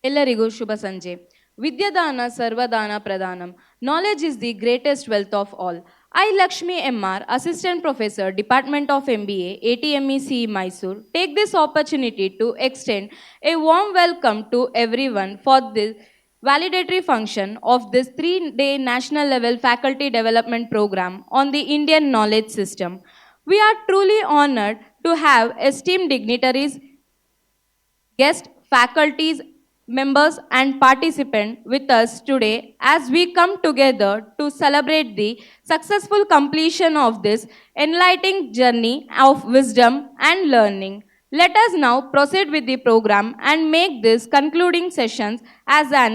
ಎಲ್ಲರಿಗೂ ಶುಭ ಸಂಜೆ. ವಿದ್ಯಾದಾನ ಸರ್ವದಾನ ಪ್ರಧಾನಂ. Knowledge is the greatest wealth of all. I, Lakshmi MR, Assistant Professor, Department of MBA, ATME Mysore, take this opportunity to extend a warm welcome to everyone for this validatory function of this 3-day national level faculty development program on the Indian knowledge system. We are truly honored to have esteemed dignitaries, guests, faculties, members, and participants with us today as we come together to celebrate the successful completion of this enlightening journey of wisdom and learning. Let us now proceed with the program and make these concluding sessions as an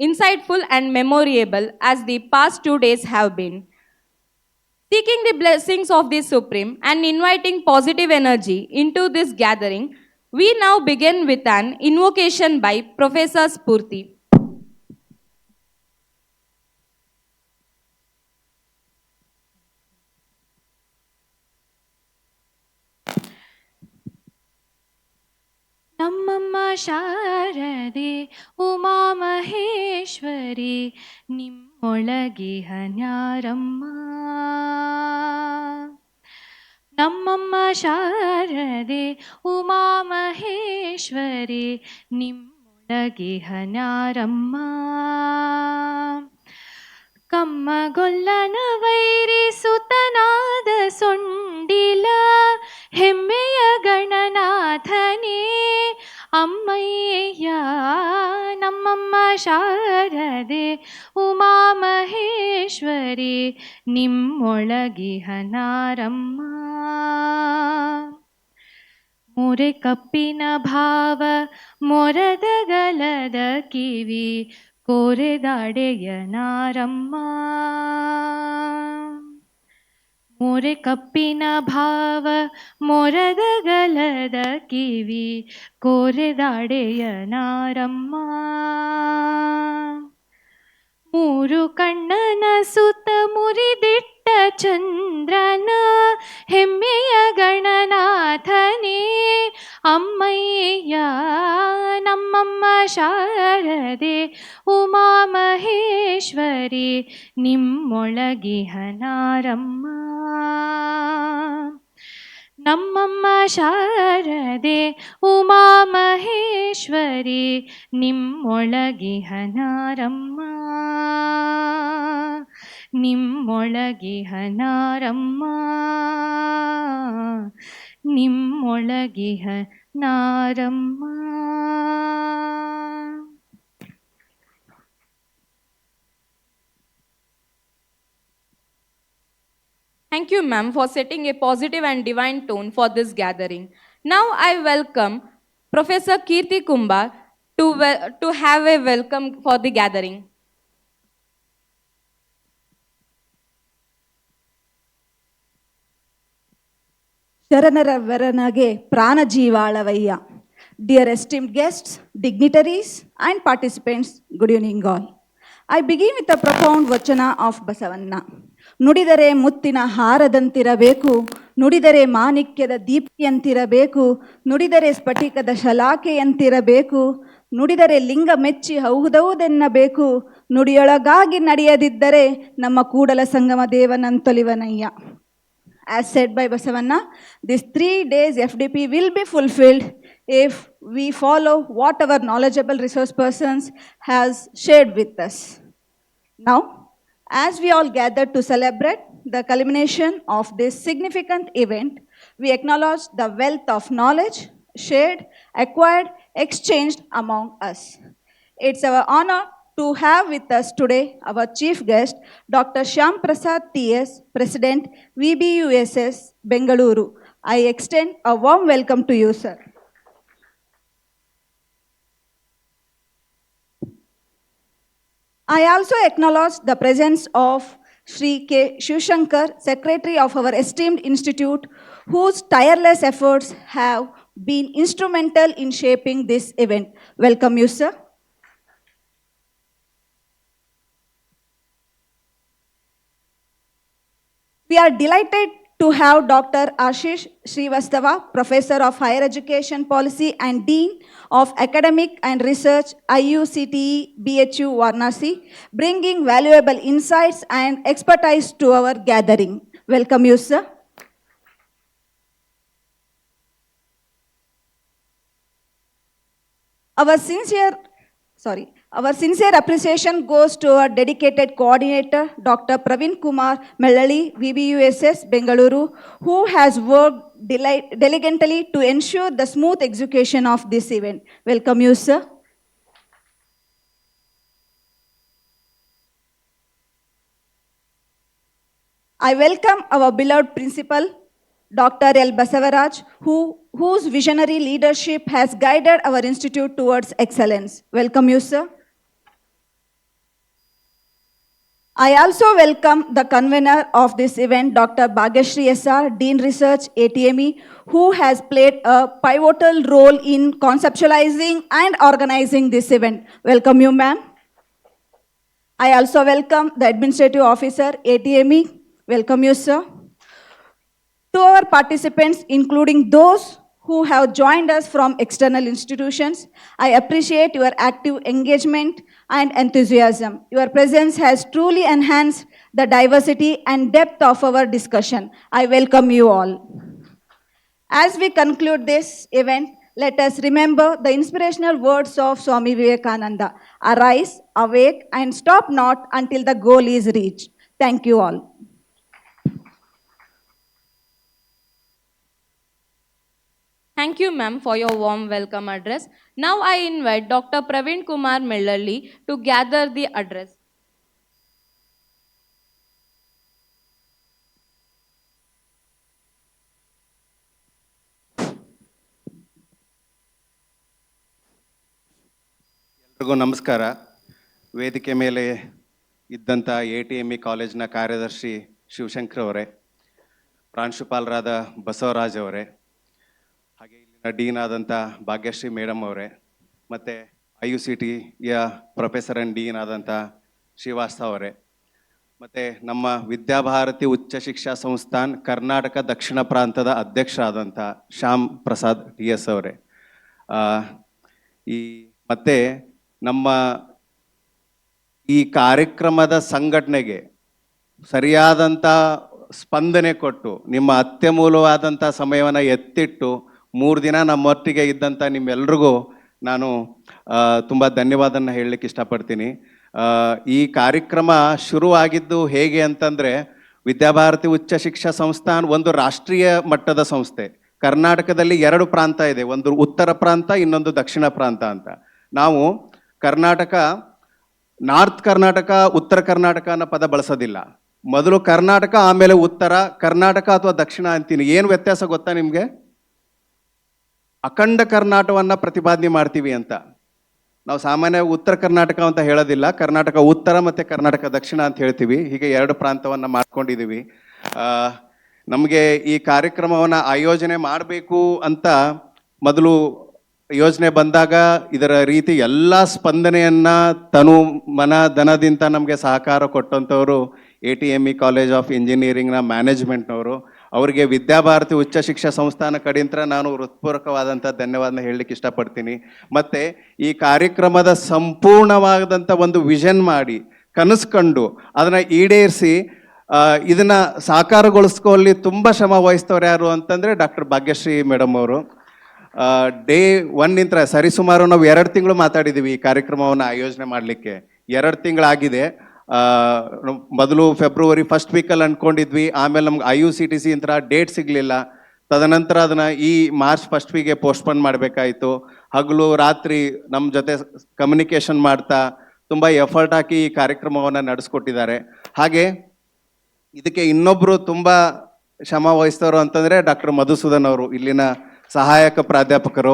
insightful and memorable as the past 2 days have been. Seeking the blessings of the Supreme and inviting positive energy into this gathering, we now begin with an invocation by Professor Spurti. ನಮ್ಮಮ್ಮ ಶಾರದೆ ಉಮಾ ಮಹೇಶ್ವರಿ ನಿಮ್ಮೊಳಗಿಹನ್ಯಾರಮ್ಮ ನಮ್ಮಮ್ಮ ಶಾರದೆ ಉಮಾ ಮಹೇಶ್ವರಿ ನಿಮ್ಮೊಳಗಿಹನ್ಯಾರಮ್ಮ ಕಮ್ಮಗೊಲ್ಲನ ವೈರಿಸುತನಾದ ಸೊಂಡಿಲ ಹೆಮ್ಮೆಯ ಗಣನಾಥನೇ ಅಮ್ಮಯ್ಯ ನಮ್ಮಮ್ಮ ಶಾರದೆ ಉಮಾ ಮಹೇಶ್ವರಿ ನಿಮ್ಮೊಳಗಿಹನಾರಮ್ಮ ಮೊರೆ ಕಪ್ಪಿನ ಭಾವ ಮೊರದಗಲದ ಕಿವಿ ಕೋರೆದಾಡೆಯನಾರಮ್ಮ ಮೊರೆ ಕಪ್ಪಿನ ಭಾವ ಮೊರದಗಲದ ಕಿವಿ ಕೋರೆದಾಡೆಯನಾರಮ್ಮ ಮೂರು ಕಣ್ಣನ ಸುತ್ತ ಮುರಿದಿಟ್ಟ ಚಂದ್ರನ ಹೆಮ್ಮೆಯ ಗಣನಾಥನೇ ಅಮ್ಮಯ್ಯ ನಮ್ಮಮ್ಮ ಶಾರದೆ ಉಮಾ ಮಹೇಶ್ವರಿ ನಿಮ್ಮೊಳಗಿಹನಾರಮ್ಮ ನಮ್ಮಮ್ಮ ಶಾರದೆ Uma Maheshwari ನಿಮ್ಮೊಳಗಿಹನಾರಮ್ಮ ನಿಮ್ಮೊಳಗಿಹನಾರಮ್ಮ ನಿಮ್ಮೊಳಗಿಹನಾರಮ್ಮ. Thank you, ma'am, for setting a positive and divine tone for this gathering. Now I welcome Professor Kirti Kumbar to have a welcome for the gathering. ಶರಣರ ವರನಗೆ ಪ್ರಾಣಜೀವಾಳವಯ್ಯ. Dear esteemed guests, dignitaries and participants, good evening all. I begin with a profound vachana of Basavanna. ನುಡಿದರೆ ಮುತ್ತಿನ ಹಾರದಂತಿರಬೇಕು, ನುಡಿದರೆ ಮಾಣಿಕ್ಯದ ದೀಪ್ತಿಯಂತಿರಬೇಕು, ನುಡಿದರೆ ಸ್ಫಟಿಕದ ಶಲಾಕೆಯಂತಿರಬೇಕು, ನುಡಿದರೆ ಲಿಂಗ ಮೆಚ್ಚಿ ಹೌದೌದೆನ್ನಬೇಕು, ನುಡಿಯೊಳಗಾಗಿ ನಡೆಯದಿದ್ದರೆ ನಮ್ಮ Kudala Sangama ದೇವನಂತೊಲಿವನಯ್ಯ. As said by Basavanna, these 3 days FDP will be fulfilled if we follow what our knowledgeable resource persons has shared with us. Now, as we all gather to celebrate the culmination of this significant event, we acknowledge the wealth of knowledge shared, acquired, exchanged among us. It's our honor to have with us today our chief guest, Dr. Shyam Prasad TS, President, VBUSS, Bengaluru. I extend a warm welcome to you, sir. I also acknowledge the presence of Sri K. Shivshankar, Secretary of our esteemed institute, whose tireless efforts have been instrumental in shaping this event. Welcome you, sir. We are delighted to have Dr. Ashish Srivastava, Professor of Higher Education Policy and Dean of Academic and Research, IUCTE BHU Varanasi, bringing valuable insights and expertise to our gathering. Welcome you, sir. Our sincere appreciation goes to our dedicated coordinator, Dr. Praveen Kumar Mellali, VBUSS, Bengaluru, who has worked diligently to ensure the smooth execution of this event. Welcome you, sir. I welcome our beloved principal, Dr. L. Basavaraj, whose visionary leadership has guided our institute towards excellence. Welcome you, sir. I also welcome the convener of this event, Dr. Bhagyashree SR, Dean Research, ATME, who has played a pivotal role in conceptualizing and organizing this event. Welcome you, ma'am. I also welcome the Administrative Officer, ATME. Welcome you, sir. To our participants, including those who have joined us from external institutions, I appreciate your active engagement and enthusiasm. Your presence has truly enhanced the diversity and depth of our discussion. I welcome you all. As we conclude this event, let us remember the inspirational words of Swami Vivekananda. Arise, awake, and stop not until the goal is reached. Thank you all. Thank you, ma'am, for your warm welcome address. Now I invite Dr. Praveen Kumar Mellali to gather the address. ಎಲ್ರಿಗೂ ನಮಸ್ಕಾರ. ವೇದಿಕೆ ಮೇಲೆ ಇದ್ದಂಥ ATME ಕಾಲೇಜ್ನ ಕಾರ್ಯದರ್ಶಿ ಶಿವಶಂಕರ್ ಅವರೇ, ಪ್ರಾಂಶುಪಾಲರಾದ ಬಸವರಾಜ್ ಅವರೇ, ಹಾಗೆ ಇಲ್ಲಿನ ಡೀನ್ ಆದಂಥ ಭಾಗ್ಯಶ್ರೀ ಮೇಡಮ್ ಅವರೇ, ಮತ್ತು IUCTಯ ಪ್ರೊಫೆಸರ್ ಆ್ಯಂಡ್ ಡೀನ್ ಆದಂಥ ಶ್ರೀವಾಸ್ತವ ಅವರೇ, ಮತ್ತು ನಮ್ಮ ವಿದ್ಯಾಭಾರತಿ ಉಚ್ಚ ಶಿಕ್ಷಾ ಸಂಸ್ಥಾನ್ ಕರ್ನಾಟಕ ದಕ್ಷಿಣ ಪ್ರಾಂತದ ಅಧ್ಯಕ್ಷರಾದಂಥ ಶ್ಯಾಮ್ ಪ್ರಸಾದ್ TS ಅವರೇ, ಮತ್ತು ನಮ್ಮ ಈ ಕಾರ್ಯಕ್ರಮದ ಸಂಘಟನೆಗೆ ಸರಿಯಾದಂಥ ಸ್ಪಂದನೆ ಕೊಟ್ಟು ನಿಮ್ಮ ಅತ್ಯಮೂಲ್ಯವಾದಂಥ ಸಮಯವನ್ನು ಎತ್ತಿಟ್ಟು 3 ದಿನ ನಮ್ಮೊಟ್ಟಿಗೆ ಇದ್ದಂಥ ನಿಮ್ಮೆಲ್ರಿಗೂ ನಾನು ತುಂಬ ಧನ್ಯವಾದನ ಹೇಳಲಿಕ್ಕೆ ಇಷ್ಟಪಡ್ತೀನಿ. ಈ ಕಾರ್ಯಕ್ರಮ ಶುರುವಾಗಿದ್ದು ಹೇಗೆ ಅಂತಂದರೆ, ವಿದ್ಯಾಭಾರತಿ ಉಚ್ಚ ಶಿಕ್ಷಾ ಸಂಸ್ಥಾನ್ ಒಂದು ರಾಷ್ಟ್ರೀಯ ಮಟ್ಟದ ಸಂಸ್ಥೆ. ಕರ್ನಾಟಕದಲ್ಲಿ 2 ಪ್ರಾಂತ ಇದೆ, ಒಂದು ಉತ್ತರ ಪ್ರಾಂತ, ಇನ್ನೊಂದು ದಕ್ಷಿಣ ಪ್ರಾಂತ ಅಂತ. ನಾವು ಕರ್ನಾಟಕ, ನಾರ್ತ್ ಕರ್ನಾಟಕ, ಉತ್ತರ ಕರ್ನಾಟಕ ಅನ್ನೋ ಪದ ಬಳಸೋದಿಲ್ಲ. ಮೊದಲು ಕರ್ನಾಟಕ, ಆಮೇಲೆ ಉತ್ತರ ಕರ್ನಾಟಕ ಅಥವಾ ದಕ್ಷಿಣ ಅಂತೀನಿ. ಏನು ವ್ಯತ್ಯಾಸ ಗೊತ್ತಾ ನಿಮಗೆ? ಅಖಂಡ ಕರ್ನಾಟಕವನ್ನು ಪ್ರತಿಪಾದನೆ ಮಾಡ್ತೀವಿ ಅಂತ. ನಾವು ಸಾಮಾನ್ಯ ಉತ್ತರ ಕರ್ನಾಟಕ ಅಂತ ಹೇಳೋದಿಲ್ಲ, ಕರ್ನಾಟಕ ಉತ್ತರ ಮತ್ತು ಕರ್ನಾಟಕ ದಕ್ಷಿಣ ಅಂತ ಹೇಳ್ತೀವಿ. ಹೀಗೆ 2 ಪ್ರಾಂತವನ್ನು ಮಾಡ್ಕೊಂಡಿದ್ದೀವಿ. ನಮಗೆ ಈ ಕಾರ್ಯಕ್ರಮವನ್ನು ಆಯೋಜನೆ ಮಾಡಬೇಕು ಅಂತ ಮೊದಲು ಯೋಜನೆ ಬಂದಾಗ ಇದರ ರೀತಿ ಎಲ್ಲ ಸ್ಪಂದನೆಯನ್ನು ತನು ಮನ ಧನದಿಂದ ನಮಗೆ ಸಹಕಾರ ಕೊಟ್ಟಂಥವರು ATME ಕಾಲೇಜ್ ಆಫ್ ಇಂಜಿನಿಯರಿಂಗ್ನ ಮ್ಯಾನೇಜ್ಮೆಂಟ್ನವರು. ಅವರಿಗೆ ವಿದ್ಯಾಭಾರತಿ ಉಚ್ಚ ಶಿಕ್ಷಾ ಸಂಸ್ಥಾನ ಕಡೆಯಿಂದ ನಾನು ಹೃತ್ಪೂರ್ವಕವಾದಂಥ ಧನ್ಯವಾದನ ಹೇಳಲಿಕ್ಕೆ ಇಷ್ಟಪಡ್ತೀನಿ. ಮತ್ತು ಈ ಕಾರ್ಯಕ್ರಮದ ಸಂಪೂರ್ಣವಾದಂಥ ಒಂದು ವಿಷನ್ ಮಾಡಿ, ಕನಸು ಕಂಡು ಅದನ್ನು ಈಡೇರಿಸಿ ಇದನ್ನು ಸಾಕಾರಗೊಳಿಸ್ಕೊಳ್ಳಿ ತುಂಬ ಶ್ರಮ ವಹಿಸ್ತವ್ರು ಯಾರು ಅಂತಂದರೆ ಡಾಕ್ಟರ್ ಭಾಗ್ಯಶ್ರೀ ಮೇಡಮ್ ಅವರು. ಡೇ 1 ಸರಿಸುಮಾರು ನಾವು 2 ತಿಂಗಳು ಮಾತಾಡಿದ್ದೀವಿ ಈ ಕಾರ್ಯಕ್ರಮವನ್ನು ಆಯೋಜನೆ ಮಾಡಲಿಕ್ಕೆ. 2 ತಿಂಗಳಾಗಿದೆ. ಮೊದಲು ಫೆಬ್ರವರಿ ಫಸ್ಟ್ ವೀಕಲ್ಲಿ ಅಂದ್ಕೊಂಡಿದ್ವಿ, ಆಮೇಲೆ ನಮ್ಗೆ IUCTC ಇಂಥ ಡೇಟ್ ಸಿಗಲಿಲ್ಲ. ತದನಂತರ ಅದನ್ನು ಈ ಮಾರ್ಚ್ ಫಸ್ಟ್ ವೀಕ್ಗೆ ಪೋಸ್ಟ್ಪೋನ್ ಮಾಡಬೇಕಾಯಿತು. ಹಗಲು ರಾತ್ರಿ ನಮ್ಮ ಜೊತೆ ಕಮ್ಯುನಿಕೇಷನ್ ಮಾಡ್ತಾ ತುಂಬ ಎಫರ್ಟ್ ಹಾಕಿ ಈ ಕಾರ್ಯಕ್ರಮವನ್ನು ನಡೆಸ್ಕೊಟ್ಟಿದ್ದಾರೆ. ಹಾಗೆ ಇದಕ್ಕೆ ಇನ್ನೊಬ್ಬರು ತುಂಬ ಶ್ರಮ ವಹಿಸ್ತವರು ಅಂತಂದರೆ ಡಾಕ್ಟರ್ ಮಧುಸೂದನ್ ಅವರು, ಇಲ್ಲಿನ ಸಹಾಯಕ ಪ್ರಾಧ್ಯಾಪಕರು.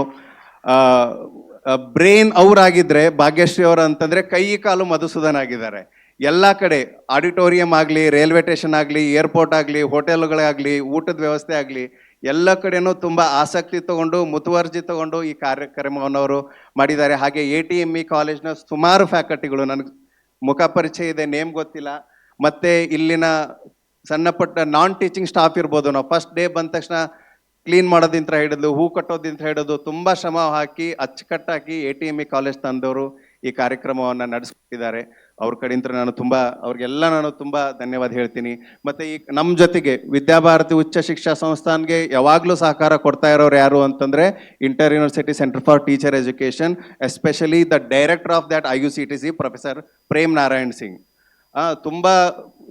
ಬ್ರೈನ್ ಅವರಾಗಿದ್ದರೆ ಭಾಗ್ಯಶ್ರೀ ಅವರು ಅಂತಂದರೆ ಕೈ ಕಾಲು ಮಧುಸೂದನ್ ಆಗಿದ್ದಾರೆ. ಎಲ್ಲ ಕಡೆ ಆಡಿಟೋರಿಯಂ ಆಗಲಿ, ರೈಲ್ವೆ ಸ್ಟೇಷನ್ ಆಗಲಿ, ಏರ್ಪೋರ್ಟ್ ಆಗಲಿ, ಹೋಟೆಲ್ಗಳಾಗಲಿ, ಊಟದ ವ್ಯವಸ್ಥೆ ಆಗಲಿ, ಎಲ್ಲ ಕಡೆಯೂ ತುಂಬ ಆಸಕ್ತಿ ತಗೊಂಡು, ಮುತುವರ್ಜಿ ತಗೊಂಡು ಈ ಕಾರ್ಯಕ್ರಮವನ್ನು ಅವರು ಮಾಡಿದ್ದಾರೆ. ಹಾಗೆ ATME ಕಾಲೇಜ್ನ ಸುಮಾರು ಫ್ಯಾಕಲ್ಟಿಗಳು, ನನಗೆ ಮುಖ ಪರಿಚಯ ಇದೆ, ನೇಮ್ ಗೊತ್ತಿಲ್ಲ, ಮತ್ತು ಇಲ್ಲಿನ ಸಣ್ಣ ಪುಟ್ಟ ನಾನ್ ಟೀಚಿಂಗ್ ಸ್ಟಾಫ್ ಇರ್ಬೋದು. ನಾವು ಫಸ್ಟ್ ಡೇ ಬಂದ ತಕ್ಷಣ ಕ್ಲೀನ್ ಮಾಡೋದಿಂತ ಹಿಡಿದು ಹೂ ಕಟ್ಟೋದಿಂತ ಹಿಡಿದು ತುಂಬ ಶ್ರಮ ಹಾಕಿ ಅಚ್ಚುಕಟ್ಟಾಗಿ ATME ಕಾಲೇಜ್ ತಂದವರು ಈ ಕಾರ್ಯಕ್ರಮವನ್ನು ನಡೆಸ್ಕೊಟ್ಟಿದ್ದಾರೆ. ಅವ್ರ ಕಡೆಯಿಂದ ಅವ್ರಿಗೆಲ್ಲ ನಾನು ತುಂಬ ಧನ್ಯವಾದ ಹೇಳ್ತೀನಿ. ಮತ್ತು ಈ ನಮ್ಮ ಜೊತೆಗೆ ವಿದ್ಯಾಭಾರತಿ ಉಚ್ಚ ಶಿಕ್ಷಾ ಸಂಸ್ಥಾನ್ಗೆ ಯಾವಾಗಲೂ ಸಹಕಾರ ಕೊಡ್ತಾ ಇರೋರು ಯಾರು ಅಂತಂದರೆ inter university centre for teacher education, especially the director of that IUCTC professor Prem Narayan Singh. ತುಂಬ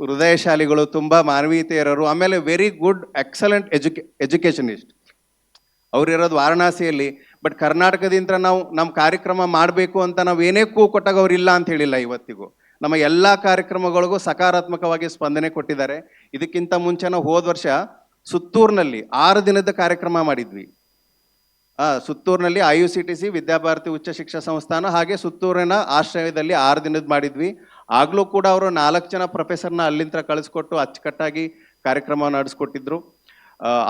ಹೃದಯಶಾಲಿಗಳು, ತುಂಬ ಮಾನವೀಯತೆಯರು, ಆಮೇಲೆ ವೆರಿ ಗುಡ್ ಎಕ್ಸಲೆಂಟ್ ಎಜುಕೇಷನಿಸ್ಟ್. ಅವ್ರಿರೋದು ವಾರಣಾಸಿಯಲ್ಲಿ. ಬಟ್ ಕರ್ನಾಟಕದಿಂದ ನಾವು ನಮ್ಮ ಕಾರ್ಯಕ್ರಮ ಮಾಡಬೇಕು ಅಂತ ನಾವು ಏನೇ ಕೊಟ್ಟಾಗ ಅವ್ರು ಇಲ್ಲ ಅಂತ ಹೇಳಿಲ್ಲ. ಇವತ್ತಿಗೂ ನಮ್ಮ ಎಲ್ಲ ಕಾರ್ಯಕ್ರಮಗಳಿಗೂ ಸಕಾರಾತ್ಮಕವಾಗಿ ಸ್ಪಂದನೆ ಕೊಟ್ಟಿದ್ದಾರೆ. ಇದಕ್ಕಿಂತ ಮುಂಚೆ ನಾವು ಹೋದ ವರ್ಷ ಸುತ್ತೂರಿನಲ್ಲಿ 6 ದಿನದ ಕಾರ್ಯಕ್ರಮ ಮಾಡಿದ್ವಿ. ಸುತ್ತೂರಿನಲ್ಲಿ IUCTC ವಿದ್ಯಾಭಾರತಿ ಉಚ್ಚ ಶಿಕ್ಷಾ ಸಂಸ್ಥಾನ ಹಾಗೆ ಸುತ್ತೂರಿನ ಆಶ್ರಯದಲ್ಲಿ 6 ದಿನದ ಮಾಡಿದ್ವಿ. ಆಗಲೂ ಕೂಡ ಅವರು 4 ಜನ ಪ್ರೊಫೆಸರ್ನ ಅಲ್ಲಿಂದ ಕಳಿಸ್ಕೊಟ್ಟು ಅಚ್ಚುಕಟ್ಟಾಗಿ ಕಾರ್ಯಕ್ರಮ ನಡೆಸ್ಕೊಟ್ಟಿದ್ರು.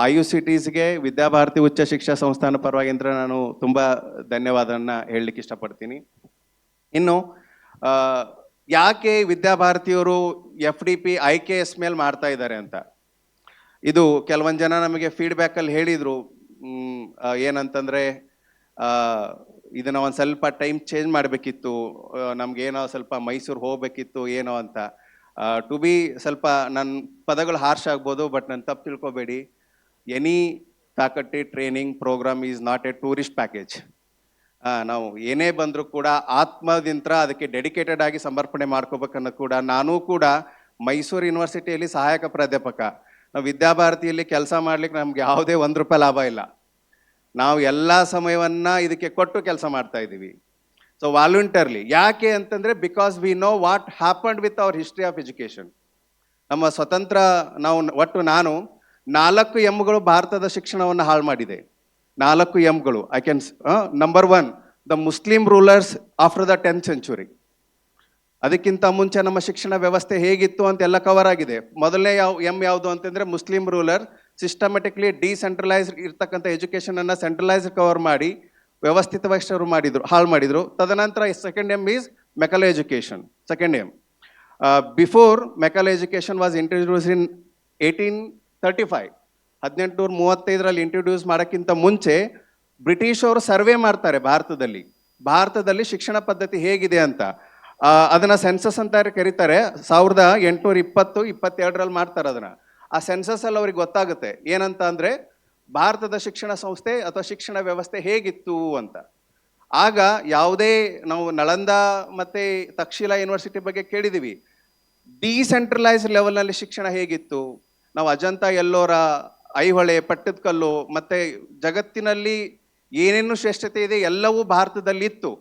IUCTCಗೆ ವಿದ್ಯಾಭಾರತಿ ಉಚ್ಚ ಶಿಕ್ಷಾ ಸಂಸ್ಥಾನ ಪರವಾಗಿಂದ ನಾನು ತುಂಬ ಧನ್ಯವಾದವನ್ನು ಹೇಳಲಿಕ್ಕೆ ಇಷ್ಟಪಡ್ತೀನಿ. ಇನ್ನು ಯಾಕೆ ವಿದ್ಯಾಭಾರತಿಯವರು FDP IKS ಮೇಲೆ ಮಾಡ್ತಾ ಇದ್ದಾರೆ ಅಂತ ಇದು ಕೆಲವೊಂದು ಜನ ನಮಗೆ ಫೀಡ್ಬ್ಯಾಕಲ್ಲಿ ಹೇಳಿದರು. ಏನಂತಂದರೆ ಇದನ್ನು ಒಂದು ಸ್ವಲ್ಪ ಟೈಮ್ ಚೇಂಜ್ ಮಾಡಬೇಕಿತ್ತು, ನಮಗೇನೋ ಸ್ವಲ್ಪ ಮೈಸೂರು ಹೋಗಬೇಕಿತ್ತು ಏನೋ ಅಂತ. ಟು ಬಿ ಸ್ವಲ್ಪ ನನ್ನ ಪದಗಳು ಹಾರ್ಶ್ ಆಗ್ಬೋದು, ಬಟ್ ನಾನು ತಪ್ಪು ತಿಳ್ಕೊಬೇಡಿ. Any faculty training program is not a tourist package. ನಾವು ಏನೇ ಬಂದರೂ ಕೂಡ ಆತ್ಮದಿಂದ ಅದಕ್ಕೆ ಡೆಡಿಕೇಟೆಡ್ ಆಗಿ ಸಮರ್ಪಣೆ ಮಾಡ್ಕೋಬೇಕನ್ನೋದು ಕೂಡ. ನಾನೂ ಕೂಡ ಮೈಸೂರು ಯೂನಿವರ್ಸಿಟಿಯಲ್ಲಿ ಸಹಾಯಕ ಪ್ರಾಧ್ಯಾಪಕ. ನಾವು ವಿದ್ಯಾಭಾರತಿಯಲ್ಲಿ ಕೆಲಸ ಮಾಡ್ಲಿಕ್ಕೆ ನಮ್ಗೆ ಯಾವುದೇ ₹1 ಲಾಭ ಇಲ್ಲ. ನಾವು ಎಲ್ಲ ಸಮಯವನ್ನು ಇದಕ್ಕೆ ಕೊಟ್ಟು ಕೆಲಸ ಮಾಡ್ತಾ ಇದ್ದೀವಿ. So voluntarily. ಯಾಕೆ ಅಂತಂದರೆ because we know what happened with our history of education. ನಮ್ಮ ಸ್ವತಂತ್ರ ನಾನು 4 ಎಮ್ಗಳು ಭಾರತದ ಶಿಕ್ಷಣವನ್ನು ಹಾಳು ಮಾಡಿದೆ. 4 ಎಮ್ಗಳು. Number 1 the Muslim rulers after the 10th century. ಅದಕ್ಕಿಂತ ಮುಂಚೆ ನಮ್ಮ ಶಿಕ್ಷಣ ವ್ಯವಸ್ಥೆ ಹೇಗಿತ್ತು ಅಂತೆಲ್ಲ ಕವರ್ ಆಗಿದೆ. ಮೊದಲನೇ ಯಾವುದು ಅಂತಂದರೆ ಮುಸ್ಲಿಂ ರೂಲರ್ ಸಿಸ್ಟಮೆಟಿಕ್ಲಿ ಡಿಸೆಂಟ್ರಲೈಸ್ಡ್ ಇರ್ತಕ್ಕಂಥ ಎಜುಕೇಷನನ್ನು ಸೆಂಟ್ರಲೈಸ್ಡ್ ಕವರ್ ಮಾಡಿ ವ್ಯವಸ್ಥಿತವಾಗಿ ಹಾಳು ಮಾಡಿದರು. ತದನಂತರ second M is Macaulay education. Second M before Macaulay education was introduced in 1835. 1835ರಲ್ಲಿ ಇಂಟ್ರೊಡ್ಯೂಸ್ ಮಾಡೋಕ್ಕಿಂತ ಮುಂಚೆ ಬ್ರಿಟಿಷವರು ಸರ್ವೆ ಮಾಡ್ತಾರೆ ಭಾರತದಲ್ಲಿ ಶಿಕ್ಷಣ ಪದ್ಧತಿ ಹೇಗಿದೆ ಅಂತ. ಅದನ್ನು ಸೆನ್ಸಸ್ ಅಂತ ಕರೀತಾರೆ. 1820-22ರಲ್ಲಿ ಮಾಡ್ತಾರೆ ಅದನ್ನು. ಆ ಸೆನ್ಸಸ್ಸಲ್ಲಿ ಅವ್ರಿಗೆ ಗೊತ್ತಾಗುತ್ತೆ ಏನಂತ ಅಂದರೆ ಭಾರತದ ಶಿಕ್ಷಣ ಸಂಸ್ಥೆ ಅಥವಾ ಶಿಕ್ಷಣ ವ್ಯವಸ್ಥೆ ಹೇಗಿತ್ತು ಅಂತ. ಆಗ ಯಾವುದೇ ನಾವು ನಳಂದ ಮತ್ತು ತಕ್ಷಶಿಲಾ ಯೂನಿವರ್ಸಿಟಿ ಬಗ್ಗೆ ಕೇಳಿದ್ದೀವಿ. ಡಿಸೆಂಟ್ರಲೈಸ್ಡ್ ಲೆವೆಲ್ನಲ್ಲಿ ಶಿಕ್ಷಣ ಹೇಗಿತ್ತು. ನಾವು ಅಜಂತ ಎಲ್ಲೋರ, ಐಹೊಳೆ, ಪಟ್ಟದಕಲ್ಲು ಮತ್ತು ಜಗತ್ತಿನಲ್ಲಿ ಏನೇನು ಶ್ರೇಷ್ಠತೆ ಇದೆ ಎಲ್ಲವೂ ಭಾರತದಲ್ಲಿತ್ತು.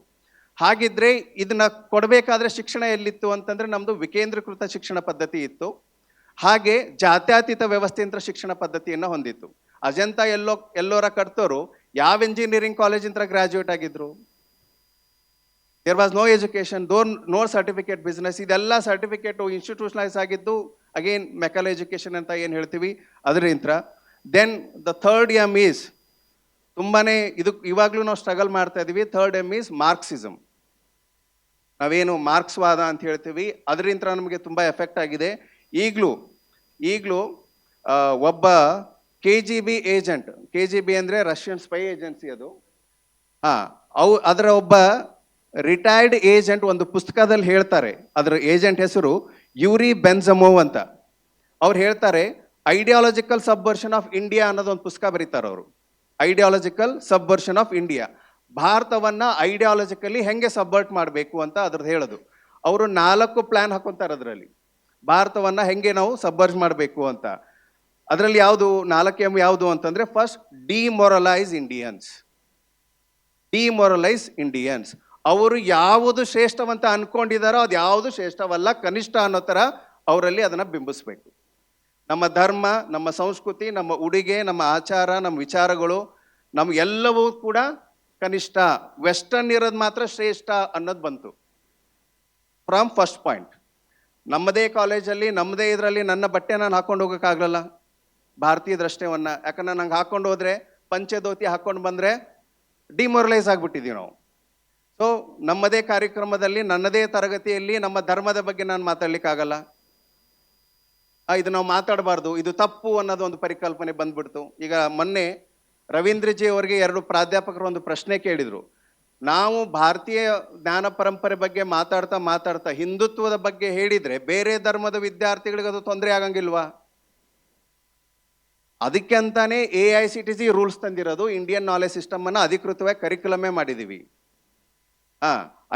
ಹಾಗಿದ್ರೆ ಇದನ್ನ ಕೊಡಬೇಕಾದ್ರೆ ಶಿಕ್ಷಣ ಎಲ್ಲಿತ್ತು ಅಂತಂದರೆ ನಮ್ಮದು ವಿಕೇಂದ್ರೀಕೃತ ಶಿಕ್ಷಣ ಪದ್ಧತಿ ಇತ್ತು. ಹಾಗೆ ಜಾತ್ಯತೀತ ವ್ಯವಸ್ಥೆಯಿಂದ ಶಿಕ್ಷಣ ಪದ್ಧತಿಯನ್ನು ಹೊಂದಿತ್ತು. ಅಜಂತ ಎಲ್ಲೋರ ಕಟ್ತೋರು ಯಾವ ಇಂಜಿನಿಯರಿಂಗ್ ಕಾಲೇಜಿಂದ ಗ್ರಾಜ್ಯುಯೇಟ್ ಆಗಿದ್ರು. There was no education, no certificate business. ಇದೆಲ್ಲ ಸರ್ಟಿಫಿಕೇಟು ಇನ್ಸ್ಟಿಟ್ಯೂಷನಲೈಸ್ ಆಗಿದ್ದು ಅಗೇನ್ ಮೆಕಲ್ ಎಜುಕೇಷನ್ ಅಂತ ಏನು ಹೇಳ್ತೀವಿ ಅದರಿಂದ. Then the third M is ತುಂಬಾ ಇವಾಗಲೂ ನಾವು ಸ್ಟ್ರಗಲ್ ಮಾಡ್ತಾ ಇದ್ದೀವಿ. Third M is Marxism. ನಾವೇನು ಮಾರ್ಕ್ಸ್ವಾದ ಅಂತ ಹೇಳ್ತೀವಿ, ಅದರಿಂದ ನಮಗೆ ತುಂಬ ಎಫೆಕ್ಟ್ ಆಗಿದೆ. ಈಗಲೂ ಒಬ್ಬ KGB ಏಜೆಂಟ್, KGB ಅಂದರೆ ರಷ್ಯನ್ ಸ್ಪೈ ಏಜೆನ್ಸಿ ಅದು. ಅದರ ಒಬ್ಬ ರಿಟೈರ್ಡ್ ಏಜೆಂಟ್ ಒಂದು ಪುಸ್ತಕದಲ್ಲಿ ಹೇಳ್ತಾರೆ. ಅದರ ಏಜೆಂಟ್ ಹೆಸರು ಯೂರಿ ಬೆನ್ಜಮೋವ್ ಅಂತ. ಅವ್ರು ಹೇಳ್ತಾರೆ ಐಡಿಯಾಲಜಿಕಲ್ ಸಬ್ವರ್ಷನ್ ಆಫ್ ಇಂಡಿಯಾ ಅನ್ನೋದು ಒಂದು ಪುಸ್ತಕ ಬರೀತಾರೆ ಅವರು. ಐಡಿಯಾಲಜಿಕಲ್ ಸಬ್ವರ್ಷನ್ ಆಫ್ ಇಂಡಿಯಾ, ಭಾರತವನ್ನು ಐಡಿಯಾಲಜಿಕಲಿ ಹೆಂಗೆ ಸಬ್ವರ್ಟ್ ಮಾಡಬೇಕು ಅಂತ ಅದ್ರದ್ದು ಹೇಳೋದು. ಅವರು 4 ಪ್ಲ್ಯಾನ್ ಹಾಕೊತಾರೆ ಅದರಲ್ಲಿ, ಭಾರತವನ್ನು ಹೆಂಗೆ ನಾವು ಸಬ್ವರ್ಜ್ ಮಾಡಬೇಕು ಅಂತ. ಅದರಲ್ಲಿ ಯಾವುದು 4M ಯಾವುದು ಅಂತಂದರೆ ಫಸ್ಟ್ ಡಿಮೊರಲೈಸ್ ಇಂಡಿಯನ್ಸ್. ಅವರು ಯಾವುದು ಶ್ರೇಷ್ಠವಂತ ಅನ್ಕೊಂಡಿದ್ದಾರೋ ಅದು ಯಾವುದು ಶ್ರೇಷ್ಠವಲ್ಲ, ಕನಿಷ್ಠ ಅನ್ನೋ ಥರ ಅವರಲ್ಲಿ ಅದನ್ನು ಬಿಂಬಿಸ್ಬೇಕು. ನಮ್ಮ ಧರ್ಮ, ನಮ್ಮ ಸಂಸ್ಕೃತಿ, ನಮ್ಮ ಉಡುಗೆ, ನಮ್ಮ ಆಚಾರ, ನಮ್ಮ ವಿಚಾರಗಳು, ನಮ್ಮ ಎಲ್ಲವೂ ಕೂಡ ಕನಿಷ್ಠ. ವೆಸ್ಟರ್ನ್ ಇರೋದು ಮಾತ್ರ ಶ್ರೇಷ್ಠ ಅನ್ನೋದು ಬಂತು ಫ್ರಮ್ ಫಸ್ಟ್ ಪಾಯಿಂಟ್. ನಮ್ಮದೇ ಕಾಲೇಜಲ್ಲಿ ನಮ್ಮದೇ ಇದರಲ್ಲಿ ನನ್ನ ಬಟ್ಟೆ ನಾನು ಹಾಕೊಂಡು ಹೋಗೋಕ್ಕಾಗಲ್ಲ, ಭಾರತೀಯ ದೃಷ್ಟ್ಯವನ್ನು. ಯಾಕಂದ್ರೆ ನಂಗೆ ಹಾಕ್ಕೊಂಡು ಹೋದರೆ ಪಂಚೆ ಧೋತಿ ಹಾಕ್ಕೊಂಡು ಬಂದರೆ ಡಿಮೊರಲೈಸ್ ಆಗಿಬಿಟ್ಟಿದ್ದೀವಿ ನಾವು. ಸೊ ನಮ್ಮದೇ ಕಾರ್ಯಕ್ರಮದಲ್ಲಿ ನನ್ನದೇ ತರಗತಿಯಲ್ಲಿ ನಮ್ಮ ಧರ್ಮದ ಬಗ್ಗೆ ನಾನು ಮಾತಾಡ್ಲಿಕ್ಕಾಗಲ್ಲ. ಇದು ನಾವು ಮಾತಾಡಬಾರ್ದು, ಇದು ತಪ್ಪು ಅನ್ನೋದು ಒಂದು ಪರಿಕಲ್ಪನೆ ಬಂದ್ಬಿಡ್ತು. ಈಗ ಮೊನ್ನೆ ರವೀಂದ್ರಜಿ ಅವರಿಗೆ 2 ಪ್ರಾಧ್ಯಾಪಕರು ಒಂದು ಪ್ರಶ್ನೆ ಕೇಳಿದರು. ನಾವು ಭಾರತೀಯ ಜ್ಞಾನ ಪರಂಪರೆ ಬಗ್ಗೆ ಮಾತಾಡ್ತಾ ಹಿಂದುತ್ವದ ಬಗ್ಗೆ ಹೇಳಿದರೆ ಬೇರೆ ಧರ್ಮದ ವಿದ್ಯಾರ್ಥಿಗಳಿಗೆ ಅದು ತೊಂದರೆ ಆಗಂಗಿಲ್ವಾ? ಅದಕ್ಕೆ ಅಂತಾನೆ AICTC ರೂಲ್ಸ್ ತಂದಿರೋದು. ಇಂಡಿಯನ್ ನಾಲೆಜ್ ಸಿಸ್ಟಮ್ ಅನ್ನು ಅಧಿಕೃತವಾಗಿ ಕರಿಕ್ಯುಲಮೇ ಮಾಡಿದ್ದೀವಿ.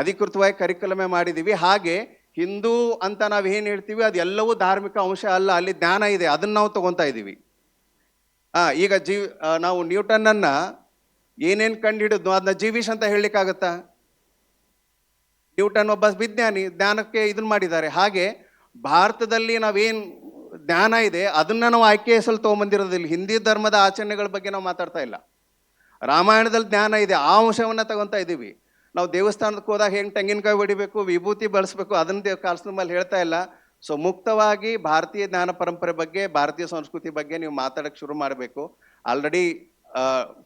ಅಧಿಕೃತವಾಗಿ ಕರಿಕ್ಯುಲಮೇ ಮಾಡಿದ್ದೀವಿ. ಹಾಗೆ ಹಿಂದೂ ಅಂತ ನಾವು ಏನು ಹೇಳ್ತೀವಿ ಅದೆಲ್ಲವೂ ಧಾರ್ಮಿಕ ಅಂಶ ಅಲ್ಲ, ಅಲ್ಲಿ ಜ್ಞಾನ ಇದೆ, ಅದನ್ನು ನಾವು ತಗೊತಾ ಇದ್ದೀವಿ. ಈಗ ನಾವು ನ್ಯೂಟನ್ನನ್ನು ಏನೇನು ಕಂಡುಹಿಡಿದ್ನೋ ಅದನ್ನ ಜೀವಿಷ್ ಅಂತ ಹೇಳಲಿಕ್ಕಾಗತ್ತಾ? ನ್ಯೂಟನ್ ಒಬ್ಬ ವಿಜ್ಞಾನಿ, ಜ್ಞಾನಕ್ಕೆ ಇದನ್ನು ಮಾಡಿದ್ದಾರೆ. ಹಾಗೆ ಭಾರತದಲ್ಲಿ ನಾವೇನು ಜ್ಞಾನ ಇದೆ ಅದನ್ನು ನಾವು IKS ಅಲ್ಲಿ ತೊಗೊಂಬಂದಿರೋದಿಲ್ಲ. ಹಿಂದಿ ಧರ್ಮದ ಆಚರಣೆಗಳ ಬಗ್ಗೆ ನಾವು ಮಾತಾಡ್ತಾ ಇಲ್ಲ. ರಾಮಾಯಣದಲ್ಲಿ ಜ್ಞಾನ ಇದೆ, ಆ ಅಂಶವನ್ನು ತಗೊತಾ ಇದ್ದೀವಿ. ನಾವು ದೇವಸ್ಥಾನಕ್ಕೆ ಹೋದಾಗ ಹೆಂಗೆ ತೆಂಗಿನಕಾಯಿ ಹೊಡಿಬೇಕು, ವಿಭೂತಿ ಬಳಸಬೇಕು, ಅದನ್ನು ಕಾಲ್ಸಿನ ಮೇಲೆ ಹೇಳ್ತಾ ಇಲ್ಲ. ಸೊ ಮುಕ್ತವಾಗಿ ಭಾರತೀಯ ಜ್ಞಾನ ಪರಂಪರೆ ಬಗ್ಗೆ, ಭಾರತೀಯ ಸಂಸ್ಕೃತಿ ಬಗ್ಗೆ ನೀವು ಮಾತಾಡೋಕ್ಕೆ ಶುರು ಮಾಡಬೇಕು. ಆಲ್ರೆಡಿ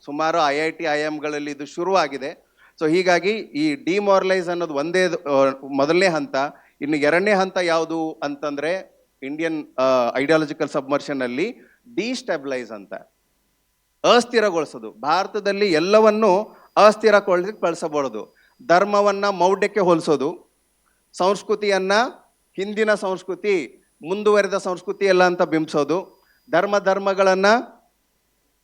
ಸುಮಾರು IIT IIMಗಳಲ್ಲಿ ಇದು ಶುರುವಾಗಿದೆ. ಸೊ ಹೀಗಾಗಿ ಈ ಡಿಮಾರಲೈಸ್ ಅನ್ನೋದು ಒಂದೇ ಮೊದಲನೇ ಹಂತ. ಇನ್ನು ಎರಡನೇ ಹಂತ ಯಾವುದು ಅಂತಂದರೆ ಇಂಡಿಯನ್ ಐಡಿಯಾಲಜಿಕಲ್ ಸಬ್ಮರ್ಷನಲ್ಲಿ ಡಿಸ್ಟೆಬಿಲೈಸ್ ಅಂತ, ಅಸ್ಥಿರಗೊಳಿಸೋದು. ಭಾರತದಲ್ಲಿ ಎಲ್ಲವನ್ನೂ ಅಸ್ಥಿರಗೊಳಿಸಕ್ಕೆ ಬಳಸಬಾರದು. ಧರ್ಮವನ್ನು ಮೌಢ್ಯಕ್ಕೆ ಹೋಲಿಸೋದು, ಸಂಸ್ಕೃತಿಯನ್ನು ಹಿಂದಿನ ಸಂಸ್ಕೃತಿ, ಮುಂದುವರೆದ ಸಂಸ್ಕೃತಿ ಎಲ್ಲ ಅಂತ ಬಿಂಬಿಸೋದು, ಧರ್ಮಗಳನ್ನು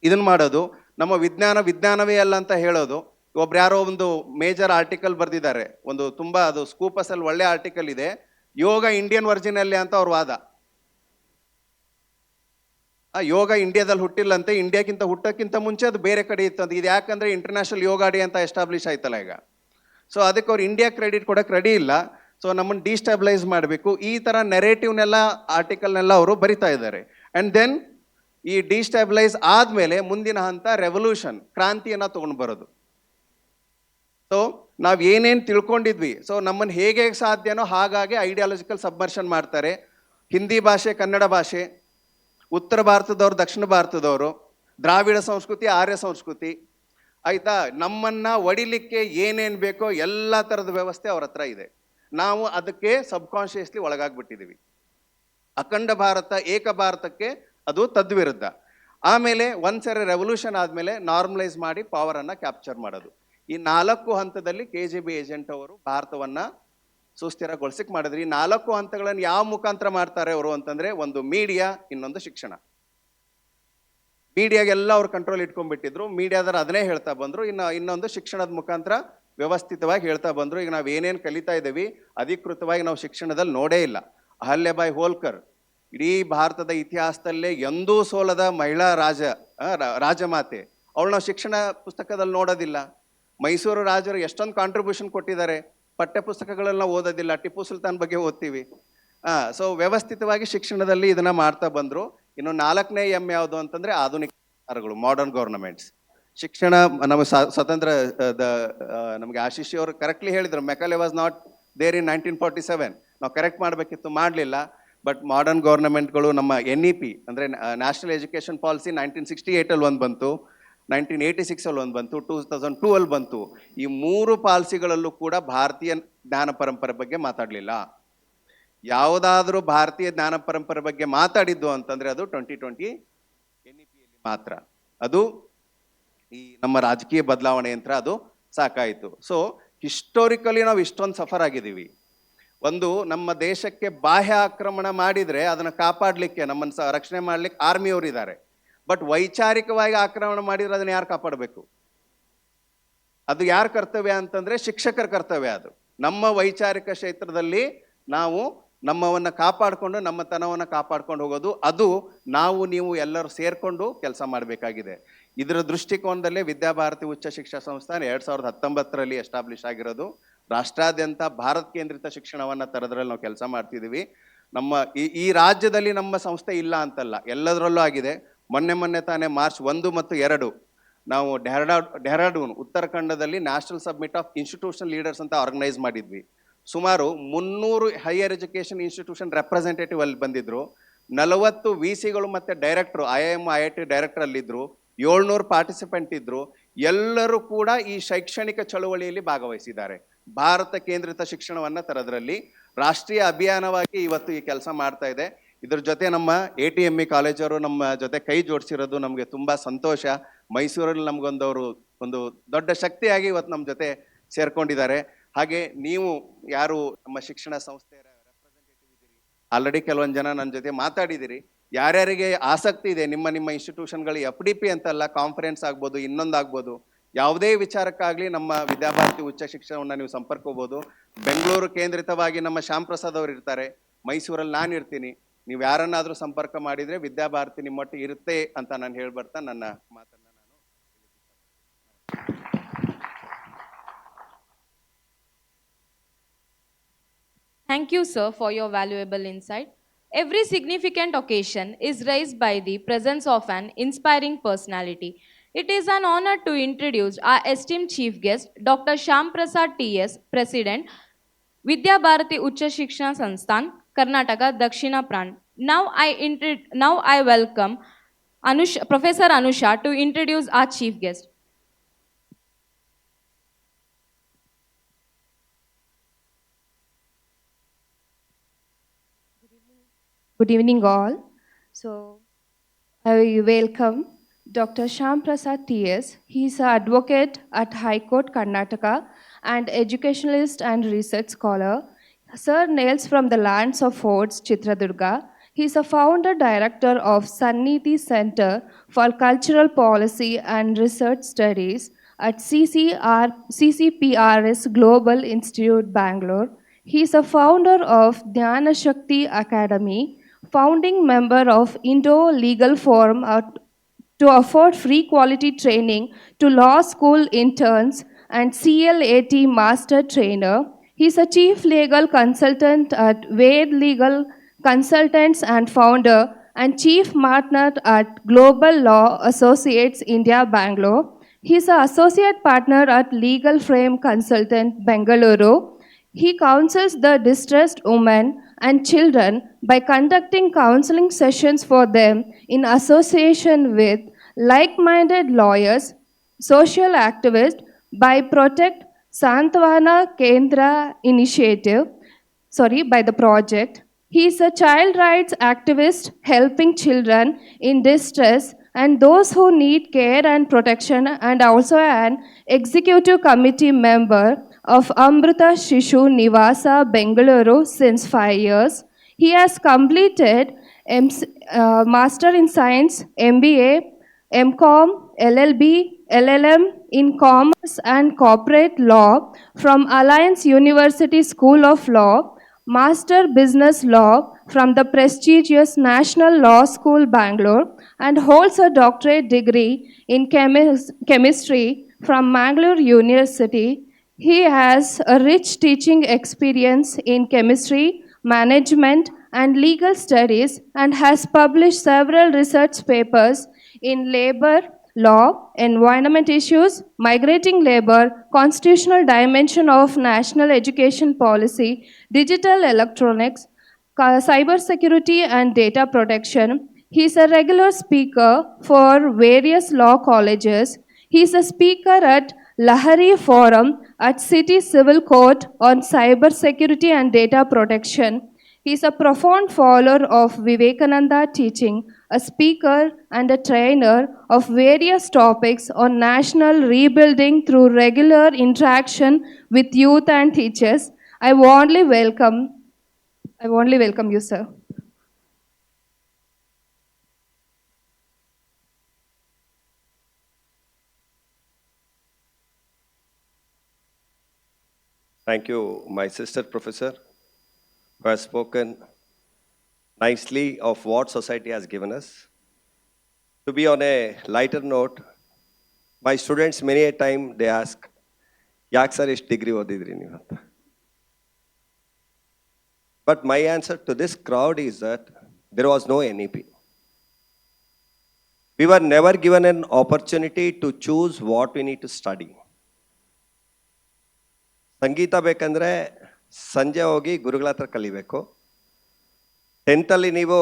ಇದನ್ನು ಮಾಡೋದು, ನಮ್ಮ ವಿಜ್ಞಾನವೇ ಅಲ್ಲ ಅಂತ ಹೇಳೋದು. ಒಬ್ರು ಯಾರೋ ಒಂದು ಮೇಜರ್ ಆರ್ಟಿಕಲ್ ಬರೆದಿದ್ದಾರೆ, ಒಂದು ತುಂಬ ಅದು ಸ್ಕೂಪಸಲ್ಲಿ ಒಳ್ಳೆ ಆರ್ಟಿಕಲ್ ಇದೆ, ಯೋಗ ಇಂಡಿಯನ್ ವರ್ಜಿನಲ್ಲಿ ಅಂತ ಅವ್ರ ವಾದ. ಯೋಗ ಇಂಡಿಯಾದಲ್ಲಿ ಹುಟ್ಟಿಲ್ಲಂತೆ, ಇಂಡಿಯಾಕ್ಕಿಂತ ಹುಟ್ಟೋಕ್ಕಿಂತ ಮುಂಚೆ ಅದು ಬೇರೆ ಕಡೆ ಇತ್ತಂತೆ. ಇದು ಯಾಕಂದರೆ ಇಂಟರ್ನ್ಯಾಷನಲ್ ಯೋಗ ಡೇ ಅಂತ ಎಸ್ಟಾಬ್ಲಿಷ್ ಆಯ್ತಲ್ಲ ಈಗ. ಸೊ ಅದಕ್ಕೆ ಅವ್ರು ಇಂಡಿಯಾ ಕ್ರೆಡಿಟ್ ಕೊಡೋಕ್ಕೆ ರೆಡಿ ಇಲ್ಲ. ಸೊ ನಮ್ಮನ್ನು ಡಿಸ್ಟೆಬಿಲೈಸ್ ಮಾಡಬೇಕು, ಈ ಥರ ನೆರೇಟಿವ್ನೆಲ್ಲ ಆರ್ಟಿಕಲ್ನೆಲ್ಲ ಅವರು ಬರಿತಾ ಇದ್ದಾರೆ. ಆ್ಯಂಡ್ ದೆನ್ ಈ ಡಿಸ್ಟೆಬಿಲೈಸ್ ಆದಮೇಲೆ ಮುಂದಿನ ಹಂತ ರೆವಲ್ಯೂಷನ್, ಕ್ರಾಂತಿಯನ್ನು ತೊಗೊಂಡು ಬರೋದು. ಸೊ ನಾವು ಏನೇನು ತಿಳ್ಕೊಂಡಿದ್ವಿ, ಸೊ ನಮ್ಮನ್ನು ಹೇಗೆ ಸಾಧ್ಯನೋ ಹಾಗಾಗಿ ಐಡಿಯಾಲಜಿಕಲ್ ಸಬ್ಮರ್ಷನ್ ಮಾಡ್ತಾರೆ. ಹಿಂದಿ ಭಾಷೆ, ಕನ್ನಡ ಭಾಷೆ, ಉತ್ತರ ಭಾರತದವರು, ದಕ್ಷಿಣ ಭಾರತದವರು, ದ್ರಾವಿಡ ಸಂಸ್ಕೃತಿ, ಆರ್ಯ ಸಂಸ್ಕೃತಿ, ಆಯಿತಾ. ನಮ್ಮನ್ನು ಒಡಿಲಿಕ್ಕೆ ಏನೇನು ಬೇಕೋ ಎಲ್ಲ ಥರದ ವ್ಯವಸ್ಥೆ ಅವ್ರ ಹತ್ರ ಇದೆ. ನಾವು ಅದಕ್ಕೆ ಸಬ್ಕಾನ್ಷಿಯಸ್ಲಿ ಒಳಗಾಗ್ಬಿಟ್ಟಿದ್ದೀವಿ. ಅಖಂಡ ಭಾರತ, ಏಕ ಭಾರತಕ್ಕೆ ಅದು ತದ್ವಿರುದ್ಧ. ಆಮೇಲೆ ಒಂದ್ಸರಿ ರೆವಲ್ಯೂಷನ್ ಆದಮೇಲೆ ನಾರ್ಮಲೈಸ್ ಮಾಡಿ ಪವರನ್ನು ಕ್ಯಾಪ್ಚರ್ ಮಾಡೋದು. ಈ 4 ಹಂತದಲ್ಲಿ KGB ಏಜೆಂಟ್ ಅವರು ಭಾರತವನ್ನು ಸುಸ್ಥಿರಗೊಳಿಸಕ್ಕೆ ಮಾಡಿದ್ರು. ಈ 4 ಹಂತಗಳನ್ನು ಯಾವ ಮುಖಾಂತರ ಮಾಡ್ತಾರೆ ಅವರು ಅಂತಂದರೆ, ಒಂದು ಮೀಡಿಯಾ, ಇನ್ನೊಂದು ಶಿಕ್ಷಣ. ಮೀಡಿಯಾಗೆಲ್ಲ ಅವ್ರು ಕಂಟ್ರೋಲ್ ಇಟ್ಕೊಂಡ್ಬಿಟ್ಟಿದ್ರು, ಮೀಡಿಯಾದವ್ರು ಅದನ್ನೇ ಹೇಳ್ತಾ ಬಂದರು. ಇನ್ನೊಂದು ಶಿಕ್ಷಣದ ಮುಖಾಂತರ ವ್ಯವಸ್ಥಿತವಾಗಿ ಹೇಳ್ತಾ ಬಂದರು. ಈಗ ನಾವು ಏನೇನು ಕಲಿತಾ ಇದ್ದೀವಿ ಅಧಿಕೃತವಾಗಿ ನಾವು ಶಿಕ್ಷಣದಲ್ಲಿ ನೋಡೇ ಇಲ್ಲ. ಅಹಲ್ಯಾಬಾಯಿ ಹೋಲ್ಕರ್ ಇಡೀ ಭಾರತದ ಇತಿಹಾಸದಲ್ಲೇ ಎಂದೂ ಸೋಲದ ಮಹಿಳಾ ರಾಜಮಾತೆ, ಅವಳು ನಾವು ಶಿಕ್ಷಣ ಪುಸ್ತಕದಲ್ಲಿ ನೋಡೋದಿಲ್ಲ. ಮೈಸೂರು ರಾಜರು ಎಷ್ಟೊಂದು ಕಾಂಟ್ರಿಬ್ಯೂಷನ್ ಕೊಟ್ಟಿದ್ದಾರೆ, ಪಠ್ಯ ಪುಸ್ತಕಗಳನ್ನ ಓದೋದಿಲ್ಲ, ಟಿಪ್ಪು ಸುಲ್ತಾನ್ ಬಗ್ಗೆ ಓದ್ತೀವಿ. ಸೊ ವ್ಯವಸ್ಥಿತವಾಗಿ ಶಿಕ್ಷಣದಲ್ಲಿ ಇದನ್ನು ಮಾಡ್ತಾ ಬಂದರು. ಇನ್ನು 4ನೇ M ಯಾವುದು ಅಂತಂದರೆ ಆಧುನಿಕ ಸರ್ಕಾರಗಳು, ಮಾಡರ್ನ್ ಗೌರ್ನಮೆಂಟ್ಸ್. ಶಿಕ್ಷಣ ನಮ್ಮ ಸ್ವತಂತ್ರ ನಮಗೆ ಆಶೀಶ್ ಅವರು ಕರೆಕ್ಟ್ಲಿ ಹೇಳಿದರು, Macaulay was not there in 1947. ನಾವು ಕರೆಕ್ಟ್ ಮಾಡಬೇಕಿತ್ತು, ಮಾಡಲಿಲ್ಲ. ಬಟ್ ಮಾಡರ್ನ್ ಗೌರ್ನಮೆಂಟ್ಗಳು ನಮ್ಮ NEP ಅಂದರೆ ನ್ಯಾಷನಲ್ ಎಜುಕೇಷನ್ ಪಾಲಿಸಿ 1968 ಒಂದು ಬಂತು, 1986 ಒಂದು ಬಂತು, 2002 ಬಂತು. ಈ 3 ಪಾಲಿಸಿಗಳಲ್ಲೂ ಕೂಡ ಭಾರತೀಯ ಜ್ಞಾನ ಪರಂಪರೆ ಬಗ್ಗೆ ಮಾತಾಡಲಿಲ್ಲ. ಯಾವುದಾದ್ರೂ ಭಾರತೀಯ ಜ್ಞಾನ ಪರಂಪರೆ ಬಗ್ಗೆ ಮಾತಾಡಿದ್ದು ಅಂತಂದರೆ ಅದು 2020 NEPಯಲ್ಲಿ ಮಾತ್ರ. ಅದು ಈ ನಮ್ಮ ರಾಜಕೀಯ ಬದಲಾವಣೆ ಯಂತ್ರ ಅದು ಸಾಕಾಯಿತು. ಸೊ ಹಿಸ್ಟೋರಿಕಲಿ ನಾವು ಇಷ್ಟೊಂದು ಸಫರ್ ಆಗಿದ್ದೀವಿ. ಒಂದು ನಮ್ಮ ದೇಶಕ್ಕೆ ಬಾಹ್ಯ ಆಕ್ರಮಣ ಮಾಡಿದರೆ ಅದನ್ನು ಕಾಪಾಡಲಿಕ್ಕೆ, ನಮ್ಮನ್ನು ರಕ್ಷಣೆ ಮಾಡಲಿಕ್ಕೆ ಆರ್ಮಿಯವರು ಇದ್ದಾರೆ. ಬಟ್ ವೈಚಾರಿಕವಾಗಿ ಆಕ್ರಮಣ ಮಾಡಿದರೆ ಅದನ್ನು ಯಾರು ಕಾಪಾಡಬೇಕು? ಅದು ಯಾರ ಕರ್ತವ್ಯ ಅಂತಂದರೆ ಶಿಕ್ಷಕರ ಕರ್ತವ್ಯ. ಅದು ನಮ್ಮ ವೈಚಾರಿಕ ಕ್ಷೇತ್ರದಲ್ಲಿ ನಾವು ನಮ್ಮವನ್ನು ಕಾಪಾಡಿಕೊಂಡು, ನಮ್ಮ ತನವನ್ನು ಕಾಪಾಡ್ಕೊಂಡು ಹೋಗೋದು, ಅದು ನಾವು ನೀವು ಎಲ್ಲರೂ ಸೇರಿಕೊಂಡು ಕೆಲಸ ಮಾಡಬೇಕಾಗಿದೆ. ಇದರ ದೃಷ್ಟಿಕೋನದಲ್ಲೇ ವಿದ್ಯಾಭಾರತಿ ಉಚ್ಚ ಶಿಕ್ಷಣ ಸಂಸ್ಥಾನ 2019ರಲ್ಲಿ ಎಸ್ಟಾಬ್ಲಿಷ್ ಆಗಿರೋದು. ರಾಷ್ಟ್ರಾದ್ಯಂತ ಭಾರತ ಕೇಂದ್ರಿತ ಶಿಕ್ಷಣವನ್ನು ತರೋದ್ರಲ್ಲಿ ನಾವು ಕೆಲಸ ಮಾಡ್ತಿದ್ದೀವಿ. ನಮ್ಮ ಈ ರಾಜ್ಯದಲ್ಲಿ ನಮ್ಮ ಸಂಸ್ಥೆ ಇಲ್ಲ ಅಂತಲ್ಲ, ಎಲ್ಲದರಲ್ಲೂ ಆಗಿದೆ. ಮೊನ್ನೆ ತಾನೇ ಮಾರ್ಚ್ 1 ಮತ್ತು 2 ನಾವು ಡೆಹ್ರಾಡೂನ್ ಉತ್ತರಾಖಂಡದಲ್ಲಿ national summit of institution leaders ಅಂತ ಆರ್ಗನೈಸ್ ಮಾಡಿದ್ವಿ. ಸುಮಾರು 300 ಹೈಯರ್ ಎಜುಕೇಷನ್ ಇನ್ಸ್ಟಿಟ್ಯೂಷನ್ ರೆಪ್ರೆಸೆಂಟೇಟಿವ್ ಅಲ್ಲಿ ಬಂದಿದ್ದರು. 40 VCಗಳು ಮತ್ತು ಡೈರೆಕ್ಟ್ರು, IIM IIT ಡೈರೆಕ್ಟರ್ ಅಲ್ಲಿದ್ದರು. 700 ಪಾರ್ಟಿಸಿಪೆಂಟ್ ಇದ್ದರು. ಎಲ್ಲರೂ ಕೂಡ ಈ ಶೈಕ್ಷಣಿಕ ಚಳುವಳಿಯಲ್ಲಿ ಭಾಗವಹಿಸಿದ್ದಾರೆ. ಭಾರತ ಕೇಂದ್ರಿತ ಶಿಕ್ಷಣವನ್ನು ತರೋದ್ರಲ್ಲಿ ರಾಷ್ಟ್ರೀಯ ಅಭಿಯಾನವಾಗಿ ಇವತ್ತು ಈ ಕೆಲಸ ಮಾಡ್ತಾ ಇದೆ. ಇದ್ರ ಜೊತೆ ನಮ್ಮ ATME ಕಾಲೇಜವರು ನಮ್ಮ ಜೊತೆ ಕೈ ಜೋಡಿಸಿರೋದು ನಮಗೆ ತುಂಬ ಸಂತೋಷ. ಮೈಸೂರಲ್ಲಿ ನಮಗೊಂದವರು ಒಂದು ದೊಡ್ಡ ಶಕ್ತಿಯಾಗಿ ಇವತ್ತು ನಮ್ಮ ಜೊತೆ ಸೇರ್ಕೊಂಡಿದ್ದಾರೆ. ಹಾಗೆ ನೀವು ಯಾರು ನಮ್ಮ ಶಿಕ್ಷಣ ಸಂಸ್ಥೆಯ ರೆಪ್ರೆಸೆಂಟೇಟಿವ್ ಇದ್ದೀರಿ, ಆಲ್ರೆಡಿ ಕೆಲವೊಂದು ಜನ ನನ್ನ ಜೊತೆ ಮಾತಾಡಿದ್ದೀರಿ. ಯಾರ್ಯಾರಿಗೆ ಆಸಕ್ತಿ ಇದೆ ನಿಮ್ಮ ಇನ್ಸ್ಟಿಟ್ಯೂಷನ್ಗಳು FDP ಅಂತಲ್ಲ, ಕಾನ್ಫರೆನ್ಸ್ ಆಗ್ಬೋದು, ಇನ್ನೊಂದಾಗ್ಬೋದು, ಯಾವುದೇ ವಿಚಾರಕ್ಕಾಗಲಿ ನಮ್ಮ ವಿದ್ಯಾಭಾರತಿ ಉಚ್ಚ ಶಿಕ್ಷಣವನ್ನು ನೀವು ಸಂಪರ್ಕೋಬೋದು. ಬೆಂಗಳೂರು ಕೇಂದ್ರಿತವಾಗಿ ನಮ್ಮ ಶ್ಯಾಮ್ ಪ್ರಸಾದ್ ಅವರು ಇರ್ತಾರೆ, ಮೈಸೂರಲ್ಲಿ ನಾನು ಇರ್ತೀನಿ. ನೀವು ಯಾರನ್ನಾದರೂ ಸಂಪರ್ಕ ಮಾಡಿದರೆ ವಿದ್ಯಾಭಾರತಿ ನಿಮ್ಮೊಟ್ಟಿಗೆ ಇರುತ್ತೆ ಅಂತ ನಾನು ಹೇಳ್ಬರ್ತಾ ನನ್ನ ಮಾತನ್ನು ನಾನು Thank you, sir, for your valuable insight. Every significant occasion is raised by the presence of an inspiring personality. It is an honor to introduce our esteemed chief guest, Dr. Shyam Prasad TS, President, Vidya Bharati Ucha Shikshana Sansthan, Karnataka, Dakshina Pran. Now I welcome Professor Anusha to introduce our chief guest. Good evening, all. So, I welcome Dr. Shyam Prasad TS. He is an advocate at High Court, Karnataka, and educationalist and research scholar. Sir hails from the lands of forts, Chitradurga. He is a founder director of Sannidhi Center for Cultural Policy and Research Studies at CCPRS Global Institute, Bangalore. He is a founder of Dhyana Shakti Academy, founding member of Indo Legal Forum to afford free quality training to law school interns and CLAT master trainer. He is a chief legal consultant at Ved Legal Consultants and founder and chief partner at Global Law Associates India, Bangalore. He is an associate partner at Legal Frame Consultant, Bengaluru. He counsels the distressed women and children by conducting counseling sessions for them in association with like-minded lawyers, social activists by Protect Santvana Kendra initiative, by the project. He is a child rights activist helping children in distress and those who need care and protection, and also an executive committee member of Amrita Shishu Nivasa, Bengaluru since 5 years. He has completed Master in Science, MBA, MCom, LLB, LLM in Commerce and Corporate Law from Alliance University School of Law, Master Business Law from the prestigious National Law School, Bangalore, and holds a doctorate degree in chemistry from Mangalore University. He has a rich teaching experience in chemistry, management, and legal studies, and has published several research papers in labor law, environment issues, migrating labor, constitutional dimension of national education policy, digital electronics, cybersecurity, and data protection. He is a regular speaker for various law colleges. He is a speaker at Lahari Forum at City Civil Court on cybersecurity and data protection. He is a profound follower of Vivekananda teaching, a speaker and a trainer of various topics on national rebuilding through regular interaction with youth and teachers. I warmly welcome you, sir. Thank you, my sister professor, who has spoken nicely of what society has given us. To be on a lighter note, my students many a time they ask, "Yak sir ish degree odidri ನೀವು ಅಂತ?" But my answer to this crowd is that there was no NEP. We were never given an opportunity to choose what we need to study. ಸಂಗೀತ ಬೇಕಂದರೆ ಸಂಜೆ ಹೋಗಿ ಗುರುಗಳ ಹತ್ರ ಕಲಿಬೇಕು. 10th ನೀವು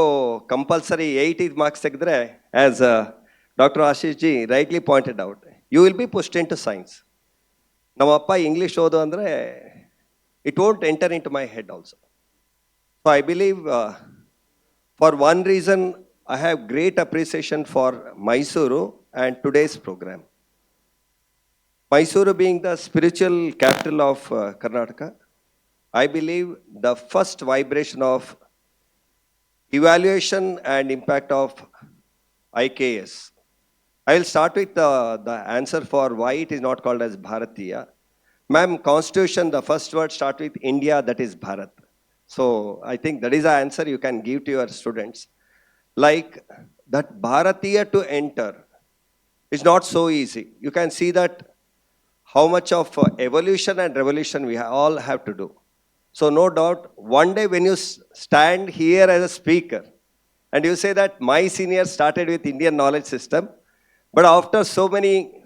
compulsory 80 marks ತೆಗೆದ್ರೆ, as doctor Ashish ji rightly pointed out, you will be pushed in to science. ನಮ್ಮಪ್ಪ English ಓದು ಅಂದರೆ it won't enter in to my head also. So I believe For one reason, I have great appreciation for Mysuru and today's program. Mysuru being the spiritual capital of Karnataka, I believe the first vibration of evaluation and impact of IKS. I will start with the answer for why it is not called as Bharatiya. Ma'am, Constitution, the first word start with India, that is Bharat. So I think that is the answer you can give to your students. Like that Bharatiya to enter is not so easy. You can see that how much of evolution and revolution we all have to do. So no doubt, one day when you stand here as a speaker and you say that my seniors started with Indian knowledge system, but after so many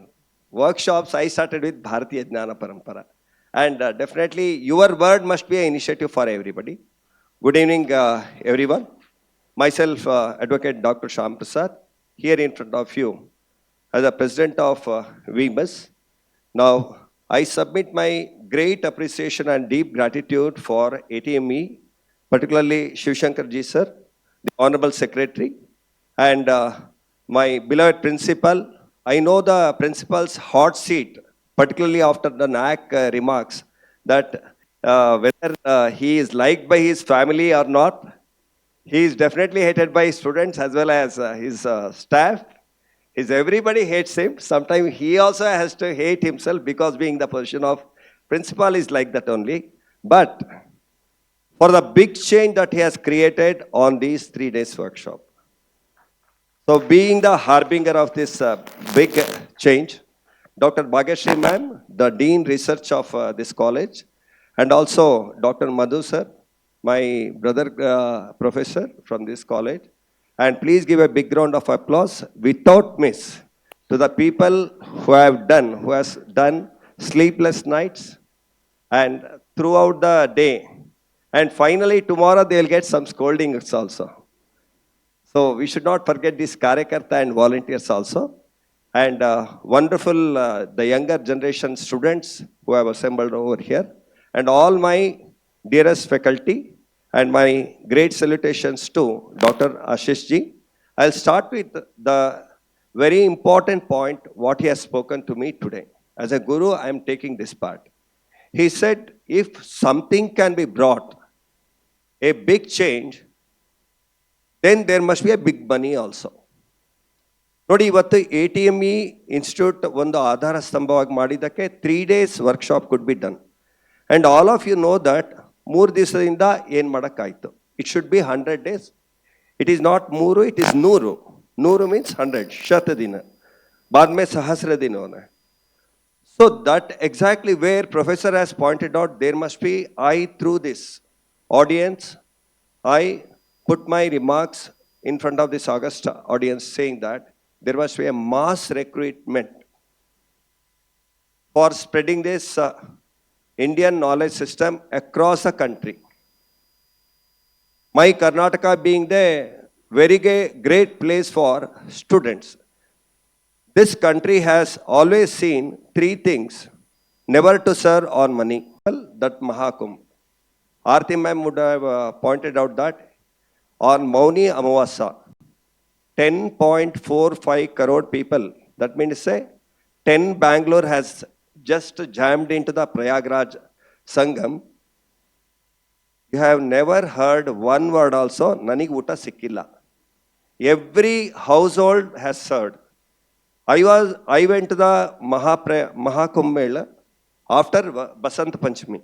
workshops, I started with Bharatiya Jnana Parampara. And definitely your word must be an initiative for everybody. Good evening, everyone. Myself, Advocate Dr. Shyam Prasad, here in front of you as the President of VMIS. Now, I submit my great appreciation and deep gratitude for ATME, particularly Shivshankar ji sir, the Honorable Secretary, and my beloved principal. I know the principal's hot seat, particularly after the NAC remarks, that whether he is liked by his family or not, he is definitely hated by his students as well as his staff. Everybody hates him. Sometimes he also has to hate himself because being the position of principal is like that only. But for the big change that he has created on these 3 days workshop. So being the harbinger of this big change, Dr. Bhageshri ma'am, the Dean Research of this college, and also Dr. Madhu sir, my brother professor from this college. And please give a big round of applause without miss to the people who has done sleepless nights and throughout the day. And finally, tomorrow they'll get some scoldings also. So we should not forget these Karyakarta and volunteers also. And wonderful, the younger generation students who have assembled over here. And all my dearest faculty, and my great salutations to Dr. Ashish ji. I'll start with the very important point, what he has spoken to me today. As a guru, I am taking this part. He said, if something can be brought, a big change, then there must be a big money also. ನೋಡಿ ಇವತ್ತು ATME institute ಒಂದು ಆಧಾರ ಸ್ತಂಭವಾಗಿ ಮಾಡಿದ್ದಕ್ಕೆ 3 days workshop could be done. And all of you know that 3 ದಿವಸದಿಂದ ಏನು ಮಾಡೋಕ್ಕಾಯ್ತು. It should be 100 days. It is not 3, it is 100. 100 means 100, ಶತ ದಿನ. बाद में सहस्र दिन होना है. So that exactly where professor has pointed out, there must be, through this audience, I put my remarks in front of this august audience saying that there must be a mass recruitment for spreading this Indian knowledge system across the country. My Karnataka being the very great place for students. This country has always seen 3 things, never to serve on money. That Mahakumbh. Aarti ma'am would have pointed out that on Mauni Amavasa, 10.45 crore people, that means say 10 Bangalore has just jammed into the Prayagraj Sangam. You have never heard one word also, Nanig Uta Sikkilla. Every household has served. I went to the Mahakumbh Mela after Basant Panchami,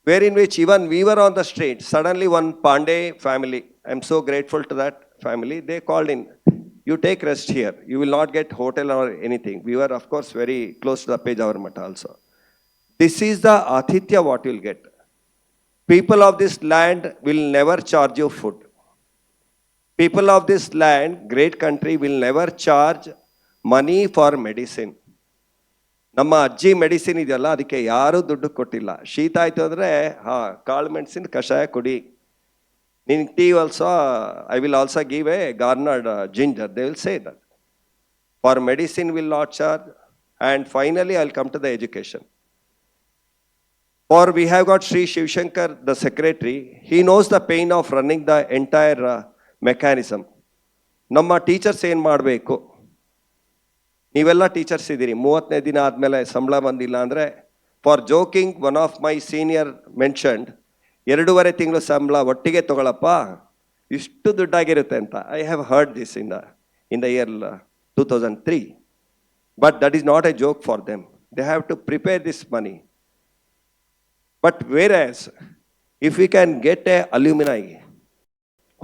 wherein which even we were on the street. Suddenly one Pandey family, I'm so grateful to that family, they called in, you take rest here. You will not get hotel or anything. We were, of course, very close to the Pejavar Mata also. This is the Athithya what you will get. People of this land will never charge you food. People of this land, great country, will never charge money for medicine. ನಮ್ಮ ಅಜ್ಜಿ medicine ಇದೆಯಲ್ಲ ಅದಕ್ಕೆ ಯಾರೂ ದುಡ್ಡು ಕೊಟ್ಟಿಲ್ಲ. ಶೀತ ಆಯಿತು ಅಂದರೆ ಕಾಳು ಮೆಣಸಿನ ಕಷಾಯ ಕುಡಿ. In tea also, I will also give a garnered ginger. They will say that. For medicine will not charge. And finally, I'll come to the education. For we have got Sri Shivshankar, the secretary. He knows the pain of running the entire mechanism. ನಮ್ಮ teachers ಏನು ಮಾಡಬೇಕು? ನೀವೆಲ್ಲ teachers ಇದ್ದೀರಿ. 30ನೇ ದಿನ ಆದಮೇಲೆ ಸಂಬಳ ಬಂದಿಲ್ಲ ಅಂದರೆ, for joking one of my senior mentioned, 2.5 ತಿಂಗಳು ಸಂಬಳ ಒಟ್ಟಿಗೆ ತಗೊಳಪ್ಪ, ಇಷ್ಟು ದುಡ್ಡಾಗಿರುತ್ತೆ ಅಂತ. I have heard this in the year 2003. But that is not a joke for them. They have to prepare this money. But whereas, if we can get a alumni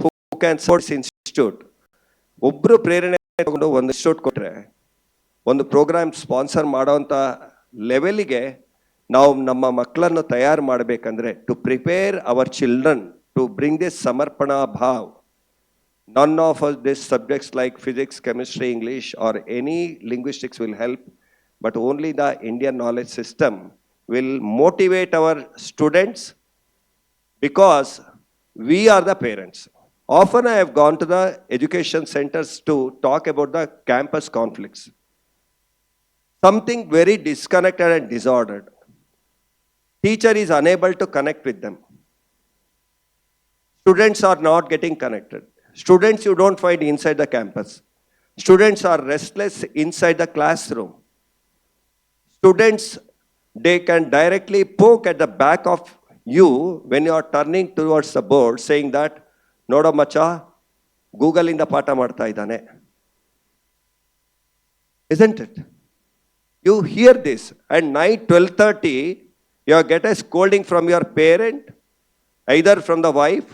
who can support this institute, ಒಬ್ಬರು ಪ್ರೇರಣೆ ತಗೊಂಡು ಒಂದು institute ಕೊಟ್ಟರೆ, ಒಂದು program sponsor ಮಾಡೋವಂಥ ಲೆವೆಲಿಗೆ ನಾವು ನಮ್ಮ ಮಕ್ಕಳನ್ನು ತಯಾರು ಮಾಡಬೇಕಂದ್ರೆ, to prepare our children to bring this ಸಮರ್ಪಣಾ ಭಾವ್. None of us, these subjects like physics, chemistry, English, or any linguistics will help, but only the Indian knowledge system will motivate our students, because we are the parents. Often I have gone to the education centers to talk about the campus conflicts. Something very disconnected and disordered. Teacher is unable to connect with them. Students are not getting connected. Students you don't find inside the campus. Students are restless inside the classroom. Students, they can directly poke at the back of you when you are turning towards the board saying that, Noda macha, Google in the pata marta idane. Isn't it? You hear this, and night 12:30, you get a scolding from your parent, either from the wife,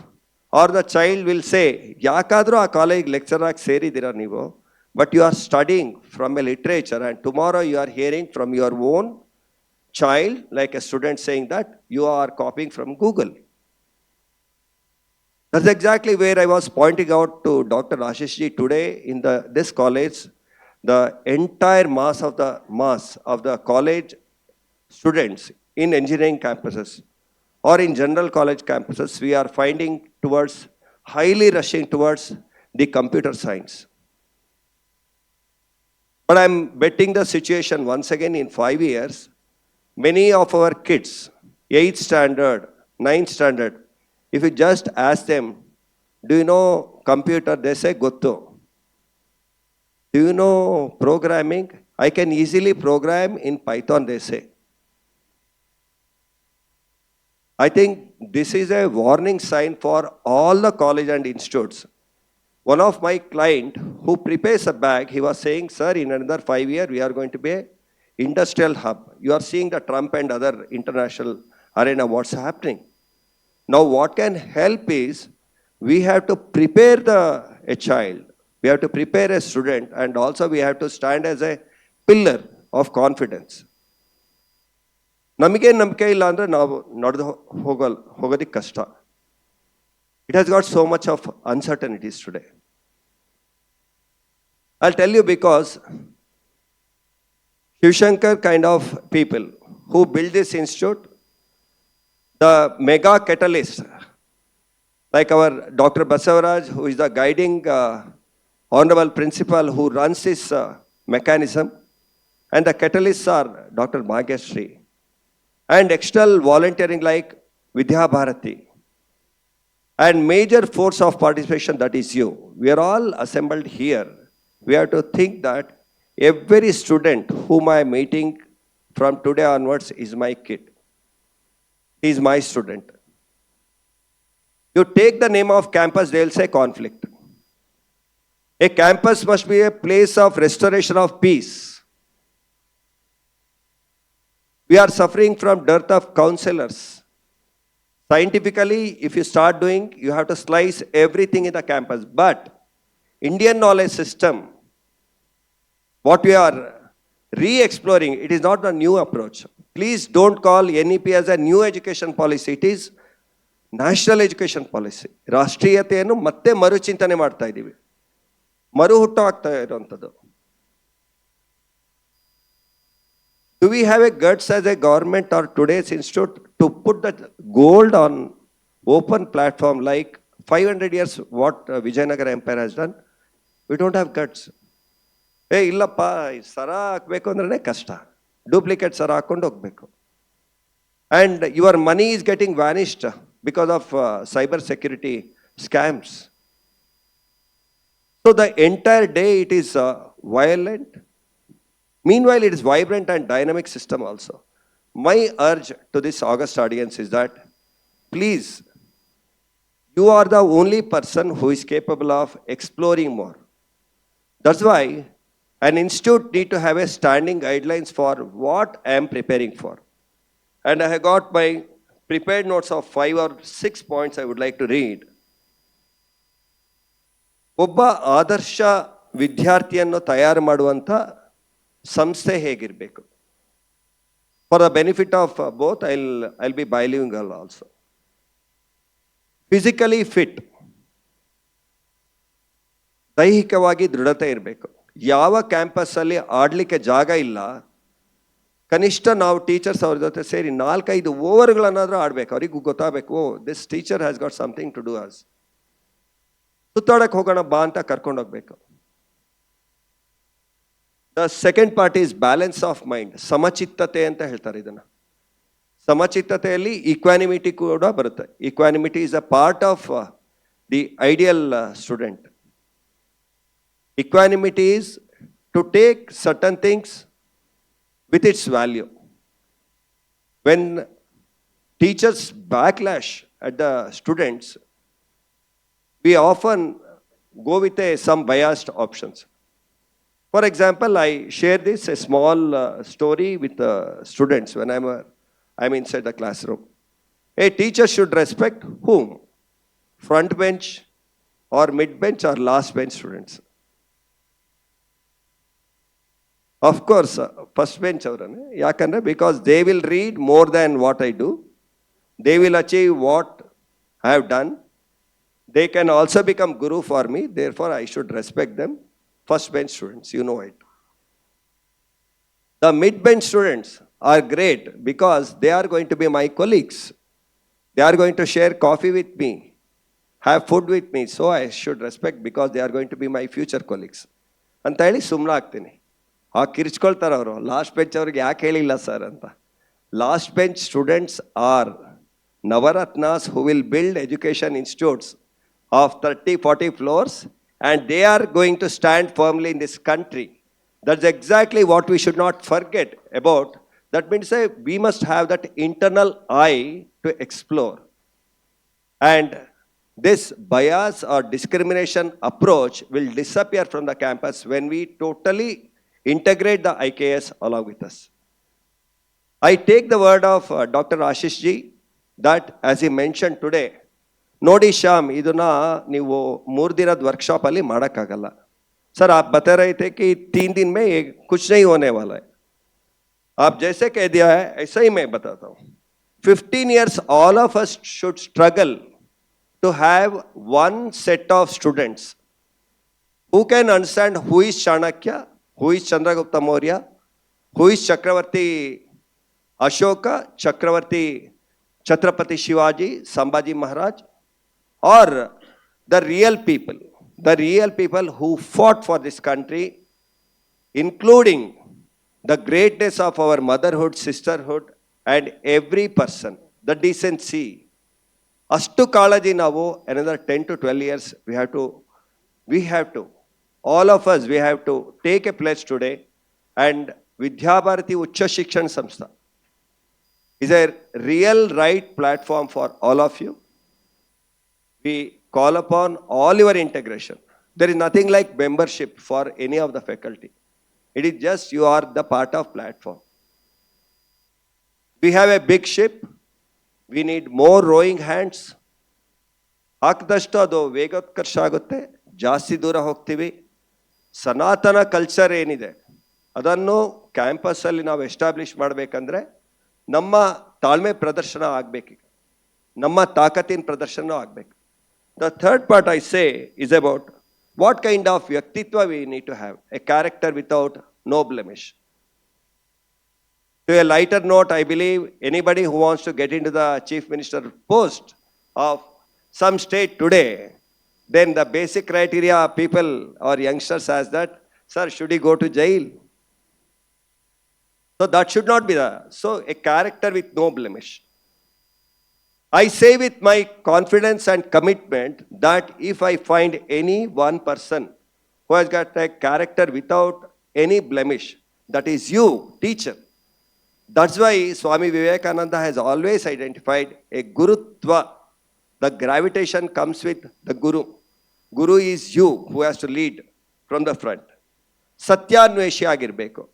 or the child will say, Yakadro a college lecturer seridira nivo, but you are studying from a literature, and tomorrow you are hearing from your own child, like a student saying that you are copying from Google. That's exactly where I was pointing out to Dr. Ashish ji today in this college, the entire mass of the college students in engineering campuses or in general college campuses, we are finding highly rushing towards the computer science. But I'm betting the situation once again in 5 years, many of our kids, 8th standard, 9th standard, if you just ask them, do you know computer? They say, Gottu. Do you know programming? I can easily program in Python, they say. I think this is a warning sign for all the college and institutes. One of my client who prepares a bag, he was saying, sir, in another 5 years, we are going to be an industrial hub. You are seeing the Trump and other international arena, what's happening. Now, what can help is, we have to prepare a child, we have to prepare a student, and also we have to stand as a pillar of confidence. ನಮಗೆ ನಂಬಿಕೆ ಇಲ್ಲ ಅಂದರೆ ನಾವು ನಡೆದು ಹೋಗೋದಕ್ಕೆ ಕಷ್ಟ. It has got so much of uncertainties today. I'll tell you, because Shivshankar kind of people who built this institute, the mega catalyst, like our Dr. Basavaraj, who is the guiding honorable principal who runs this mechanism, and the catalysts are Dr. Bhagyashree, and external volunteering like Vidya Bharati, and major force of participation, that is you. We are all assembled here. We have to think that every student whom I am meeting from today onwards is my kid. He is my student. You take the name of campus, they will say conflict. A campus must be a place of restoration of peace. We are suffering from dearth of counselors. Scientifically, if you start doing, you have to slice everything in the campus. But Indian knowledge system, what we are re-exploring, it is not a new approach. Please don't call NEP as a new education policy. It is national education policy. ರಾಷ್ಟ್ರೀಯತೆಯನ್ನು ಮತ್ತೆ ಮರುಚಿಂತನೆ ಮಾಡ್ತಾ ಇದ್ದೀವಿ, ಮರು ಹುಟ್ಟು ಆಗ್ತಾ ಇರುವಂಥದ್ದು. Do we have a guts as a government or today's institute to put the gold on open platform like 500 years what Vijayanagara Empire has done? We don't have guts. ಇಲ್ಲಪ್ಪ ಸರ ಹಾಕಬೇಕು ಅಂದ್ರೆ ಕಷ್ಟ, ಡೂಪ್ಲಿಕೇಟ್ ಸರ ಹಾಕೊಂಡು ಹೋಗ್ಬೇಕು. and your money is getting vanished because of cyber security scams. So the entire day it is violent. Meanwhile, it is vibrant and dynamic system also. My urge to this august audience is that, please, you are the only person who is capable of exploring more. That's why an institute need to have a standing guidelines for what I am preparing for. And I have got my prepared notes of 5 or 6 points I would like to read. ಒಬ್ಬ ಆದರ್ಶ ವಿದ್ಯಾರ್ಥಿಯನ್ನು ತಯಾರು ಮಾಡುವಂಥ ಸಂಸ್ಥೆ ಹೇಗಿರಬೇಕು? For the benefit of both, I'll be bilingual also. Physically fit, ದೈಹಿಕವಾಗಿ ದೃಢತೆ ಇರಬೇಕು. ಯಾವ ಕ್ಯಾಂಪಸ್ಸಲ್ಲಿ ಆಡಲಿಕ್ಕೆ ಜಾಗ ಇಲ್ಲ, ಕನಿಷ್ಠ ನಾವು ಟೀಚರ್ಸ್ ಅವ್ರ ಜೊತೆ ಸೇರಿ 4-5 ಓವರ್ಗಳನ್ನಾದರೂ ಆಡಬೇಕು. ಅವ್ರಿಗೂ ಗೊತ್ತಾಗಬೇಕು, oh this teacher has got something to do us. ಸುತ್ತಾಡಕ್ಕೆ ಹೋಗೋಣ ಬಾ ಅಂತ ಕರ್ಕೊಂಡೋಗ್ಬೇಕು. The second part is balance of mind, ಸಮಚಿತ್ತತೆ ಅಂತ ಹೇಳ್ತಾರೆ ಇದನ್ನು. ಸಮಚಿತ್ತತೆಯಲ್ಲಿ ಈಕ್ವಾನಿಮಿಟಿ ಕೂಡ ಬರುತ್ತೆ. Equanimity is a part of the ideal student. Equanimity is to take certain things with its value. When teachers backlash at the students, we often go with some biased options. For example, I share this a small story with students when I'm inside the classroom. A teacher should respect whom? Front bench or mid bench or last bench students? Of course, first bench ಅವರನ್ನೇ. ಯಾಕಂದರೆ because they will read more than what I do. They will achieve what I have done. They can also become guru for me. Therefore I should respect them. First bench students, you know it. The mid bench students are great because they are going to be my colleagues. They are going to share coffee with me, have food with me. So I should respect because they are going to be my future colleagues. ಅಂತ ಹೇಳಿ ಸುಮ್ಮನಾಗ್ತೀನಿ. ಕಿರ್ಚ್ಕೊಳ್ತಾರೆ ಅವರು, last bench ಅವ್ರಿಗೆ ಯಾಕೆ ಹೇಳಿಲ್ಲ sir ಅಂತ. Last bench students are Navaratnas who will build education institutes of 30-40 floors and they are going to stand firmly in this country. That's exactly what we should not forget about. That means we must have that internal eye to explore. And this bias or discrimination approach will disappear from the campus when we totally integrate the IKS along with us. I take the word of Dr. Ashish ji that as he mentioned today, ನೋಡಿ ಶ್ಯಾಮ್, ಇದನ್ನ ನೀವು 3 ದಿನದ ವರ್ಕ್ಶಾಪಲ್ಲಿ ಮಾಡೋಕ್ಕಾಗಲ್ಲ sir. आप बता रहे थे कि 3 दिन में कुछ नहीं होने वाला है. आप जैसे कह दिया है ऐसा ही मैं बताता हूँ. 15 years all of us should struggle to have one set of students who can understand who is Chanakya, who is Chandragupta Maurya, who is Chakravarti Ashoka, Chakravarti Chhatrapati Shivaji, Sambhaji Maharaj, or the real people who fought for this country, including the greatness of our motherhood, sisterhood, and every person, the decency. Ashtu kalaji navu, another 10 to 12 years, we have to, all of us, we have to take a pledge today. And Vidya Bharati Ucha Shikshan Samstha is a real right platform for all of you. We call upon all your integration. There is nothing like membership for any of the faculty. It is just you are the part of platform. We have a big ship. We need more rowing hands. ಹಾಕಿದಷ್ಟು ಅದು ವೇಗೋತ್ಕರ್ಷ ಆಗುತ್ತೆ, ಜಾಸ್ತಿ ದೂರ ಹೋಗ್ತೀವಿ. ಸನಾತನ culture ಏನಿದೆ ಅದನ್ನು ಕ್ಯಾಂಪಸ್ಸಲ್ಲಿ ನಾವು establish ಮಾಡಬೇಕಂದ್ರೆ ನಮ್ಮ ತಾಳ್ಮೆ ಪ್ರದರ್ಶನ ಆಗಬೇಕು, ನಮ್ಮ ತಾಕತ್ತಿನ ಪ್ರದರ್ಶನ ಆಗಬೇಕು. The third part I say is about what kind of Vyaktitva we need to have, a character without no blemish. To a lighter note, I believe anybody who wants to get into the Chief Minister post of some state today, then the basic criteria people or youngsters has that, sir, should he go to jail? So that should not be the, so a character with no blemish. I say with my confidence and commitment that if I find any one person who has got a character without any blemish, that is you, teacher. That's why Swami Vivekananda has always identified a Gurutva. The gravitation comes with the Guru. Guru is you who has to lead from the front. Satyanveshi ಆಗಿರಬೇಕು.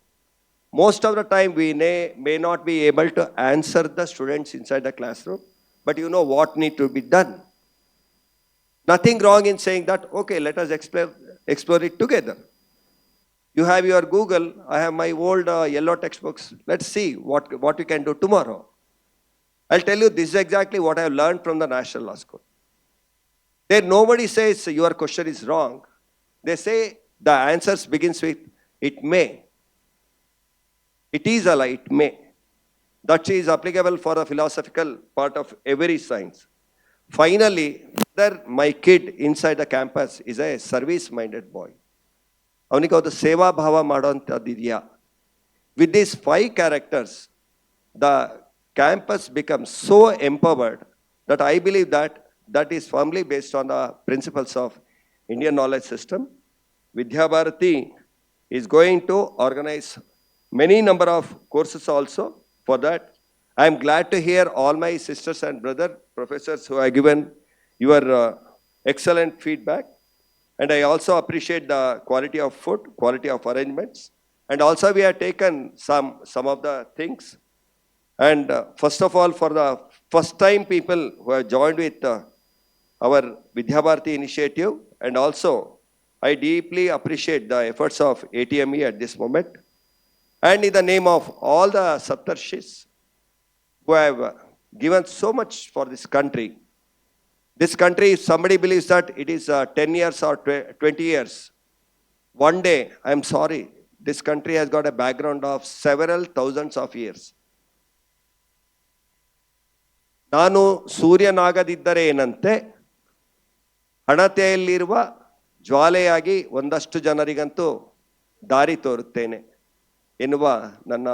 Most of the time we may not be able to answer the students inside the classroom, but you know what need to be done. Nothing wrong in saying that, okay, let us explore it together. You have your Google, I have my old yellow textbooks. Let's see what you can do tomorrow. I'll tell you, this is exactly what I have learned from the National Law School. There nobody says your question is wrong. They say the answers begins with, it may. It is a lie, it may. That is applicable for the philosophical part of every science. Finally, whether my kid inside the campus is a service-minded boy. ಅವನಿಗೆ ಒಂದು ಸೇವಾ ಭಾವ ಮಾಡೋಂಥದ್ದಿದೆಯಾ? With these 5 characters, the campus becomes so empowered that I believe that is firmly based on the principles of Indian knowledge system. Vidya Bharati is going to organize many number of courses also for that. I am glad to hear all my sisters and brother professors who have given your excellent feedback. And I also appreciate the quality of food, quality of arrangements. And also we have taken some of the things. And first of all, for the first time people who have joined with our Vidya Bharati initiative, and also I deeply appreciate the efforts of ATME at this moment. And in the name of all the Saptarshis who have given so much for this country, if somebody believes that it is 10 years or 20 years, one day, I'm sorry, this country has got a background of several thousands of years. ನಾನು ಸೂರ್ಯನಾಗದಿದ್ದರೆ ಏನಂತೆ, ಹಣತೆಯಲ್ಲಿರುವ ಜ್ವಾಲೆಯಾಗಿ ಒಂದಷ್ಟು ಜನರಿಗಂತೂ ದಾರಿ ತೋರುತ್ತೇನೆ ಎನ್ನುವ ನನ್ನ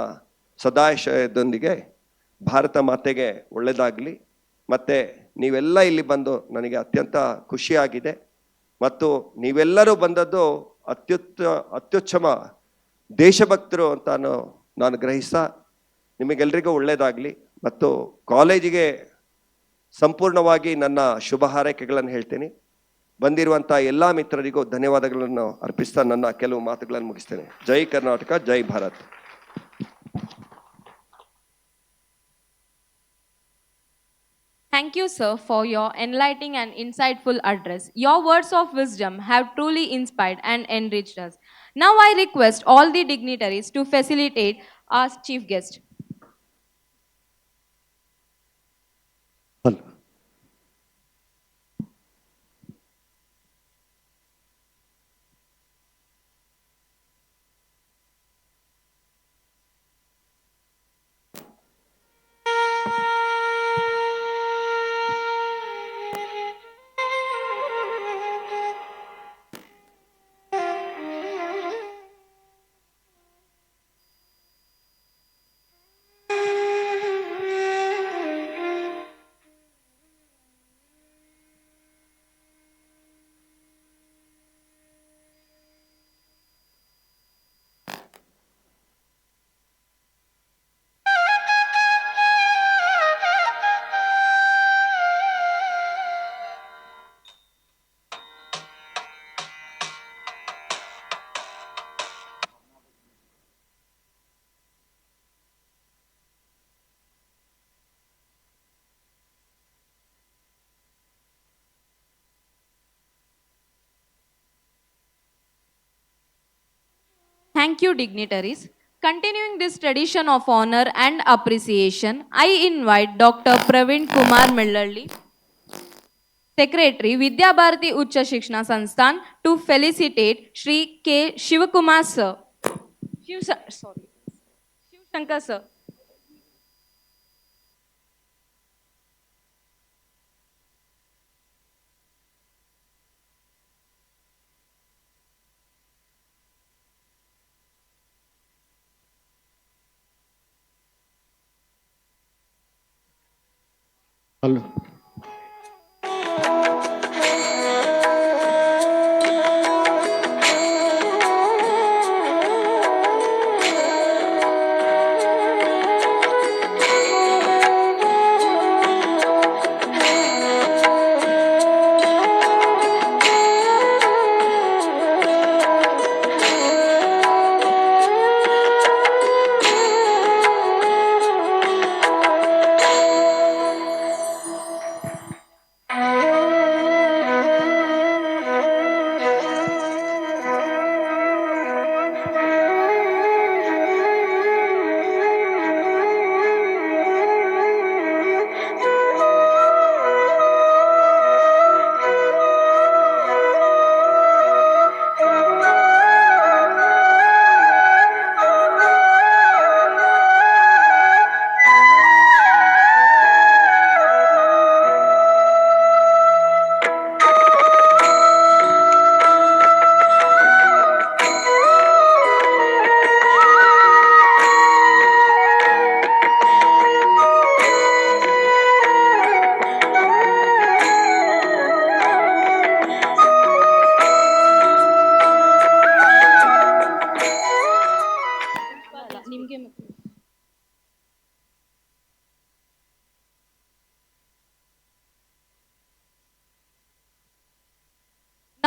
ಸದಾಶಯದೊಂದಿಗೆ ಭಾರತ ಮಾತೆಗೆ ಒಳ್ಳೆಯದಾಗಲಿ. ಮತ್ತು ನೀವೆಲ್ಲ ಇಲ್ಲಿ ಬಂದು ನನಗೆ ಅತ್ಯಂತ ಖುಷಿಯಾಗಿದೆ. ಮತ್ತು ನೀವೆಲ್ಲರೂ ಬಂದದ್ದು ಅತ್ಯುತ್ತಮ ದೇಶಭಕ್ತರು ಅಂತ ನಾನು ಗ್ರಹಿಸ್ತಾ ನಿಮಗೆಲ್ಲರಿಗೂ ಒಳ್ಳೆಯದಾಗಲಿ. ಮತ್ತು ಕಾಲೇಜಿಗೆ ಸಂಪೂರ್ಣವಾಗಿ ನನ್ನ ಶುಭ ಹಾರೈಕೆಗಳನ್ನು ಹೇಳ್ತೀನಿ. ಬಂದಿರುವಂಥ ಎಲ್ಲ ಮಿತ್ರರಿಗೂ ಧನ್ಯವಾದಗಳನ್ನು ಅರ್ಪಿಸ್ತಾ ನನ್ನ ಕೆಲವು ಮಾತುಗಳನ್ನು ಮುಗಿಸ್ತೇನೆ. ಜೈ ಕರ್ನಾಟಕ, ಜೈ Bharat. Thank you, sir, for your enlightening and insightful address. Your words of wisdom have truly inspired and enriched us. Now I request all the dignitaries to facilitate our chief guest. Thank you, dignitaries. Continuing this tradition of honor and appreciation, I invite Dr. Praveen Kumar Millalli, Secretary, Vidya Bharati Ucha Shikshana Sansthan, to felicitate Shri K. Shivakumar sir. Shivshankar sir. Hello.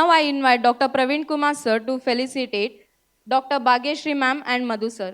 Now I invite Dr. Praveen Kumar sir to felicitate Dr. Bhageshri ma'am and Madhu sir.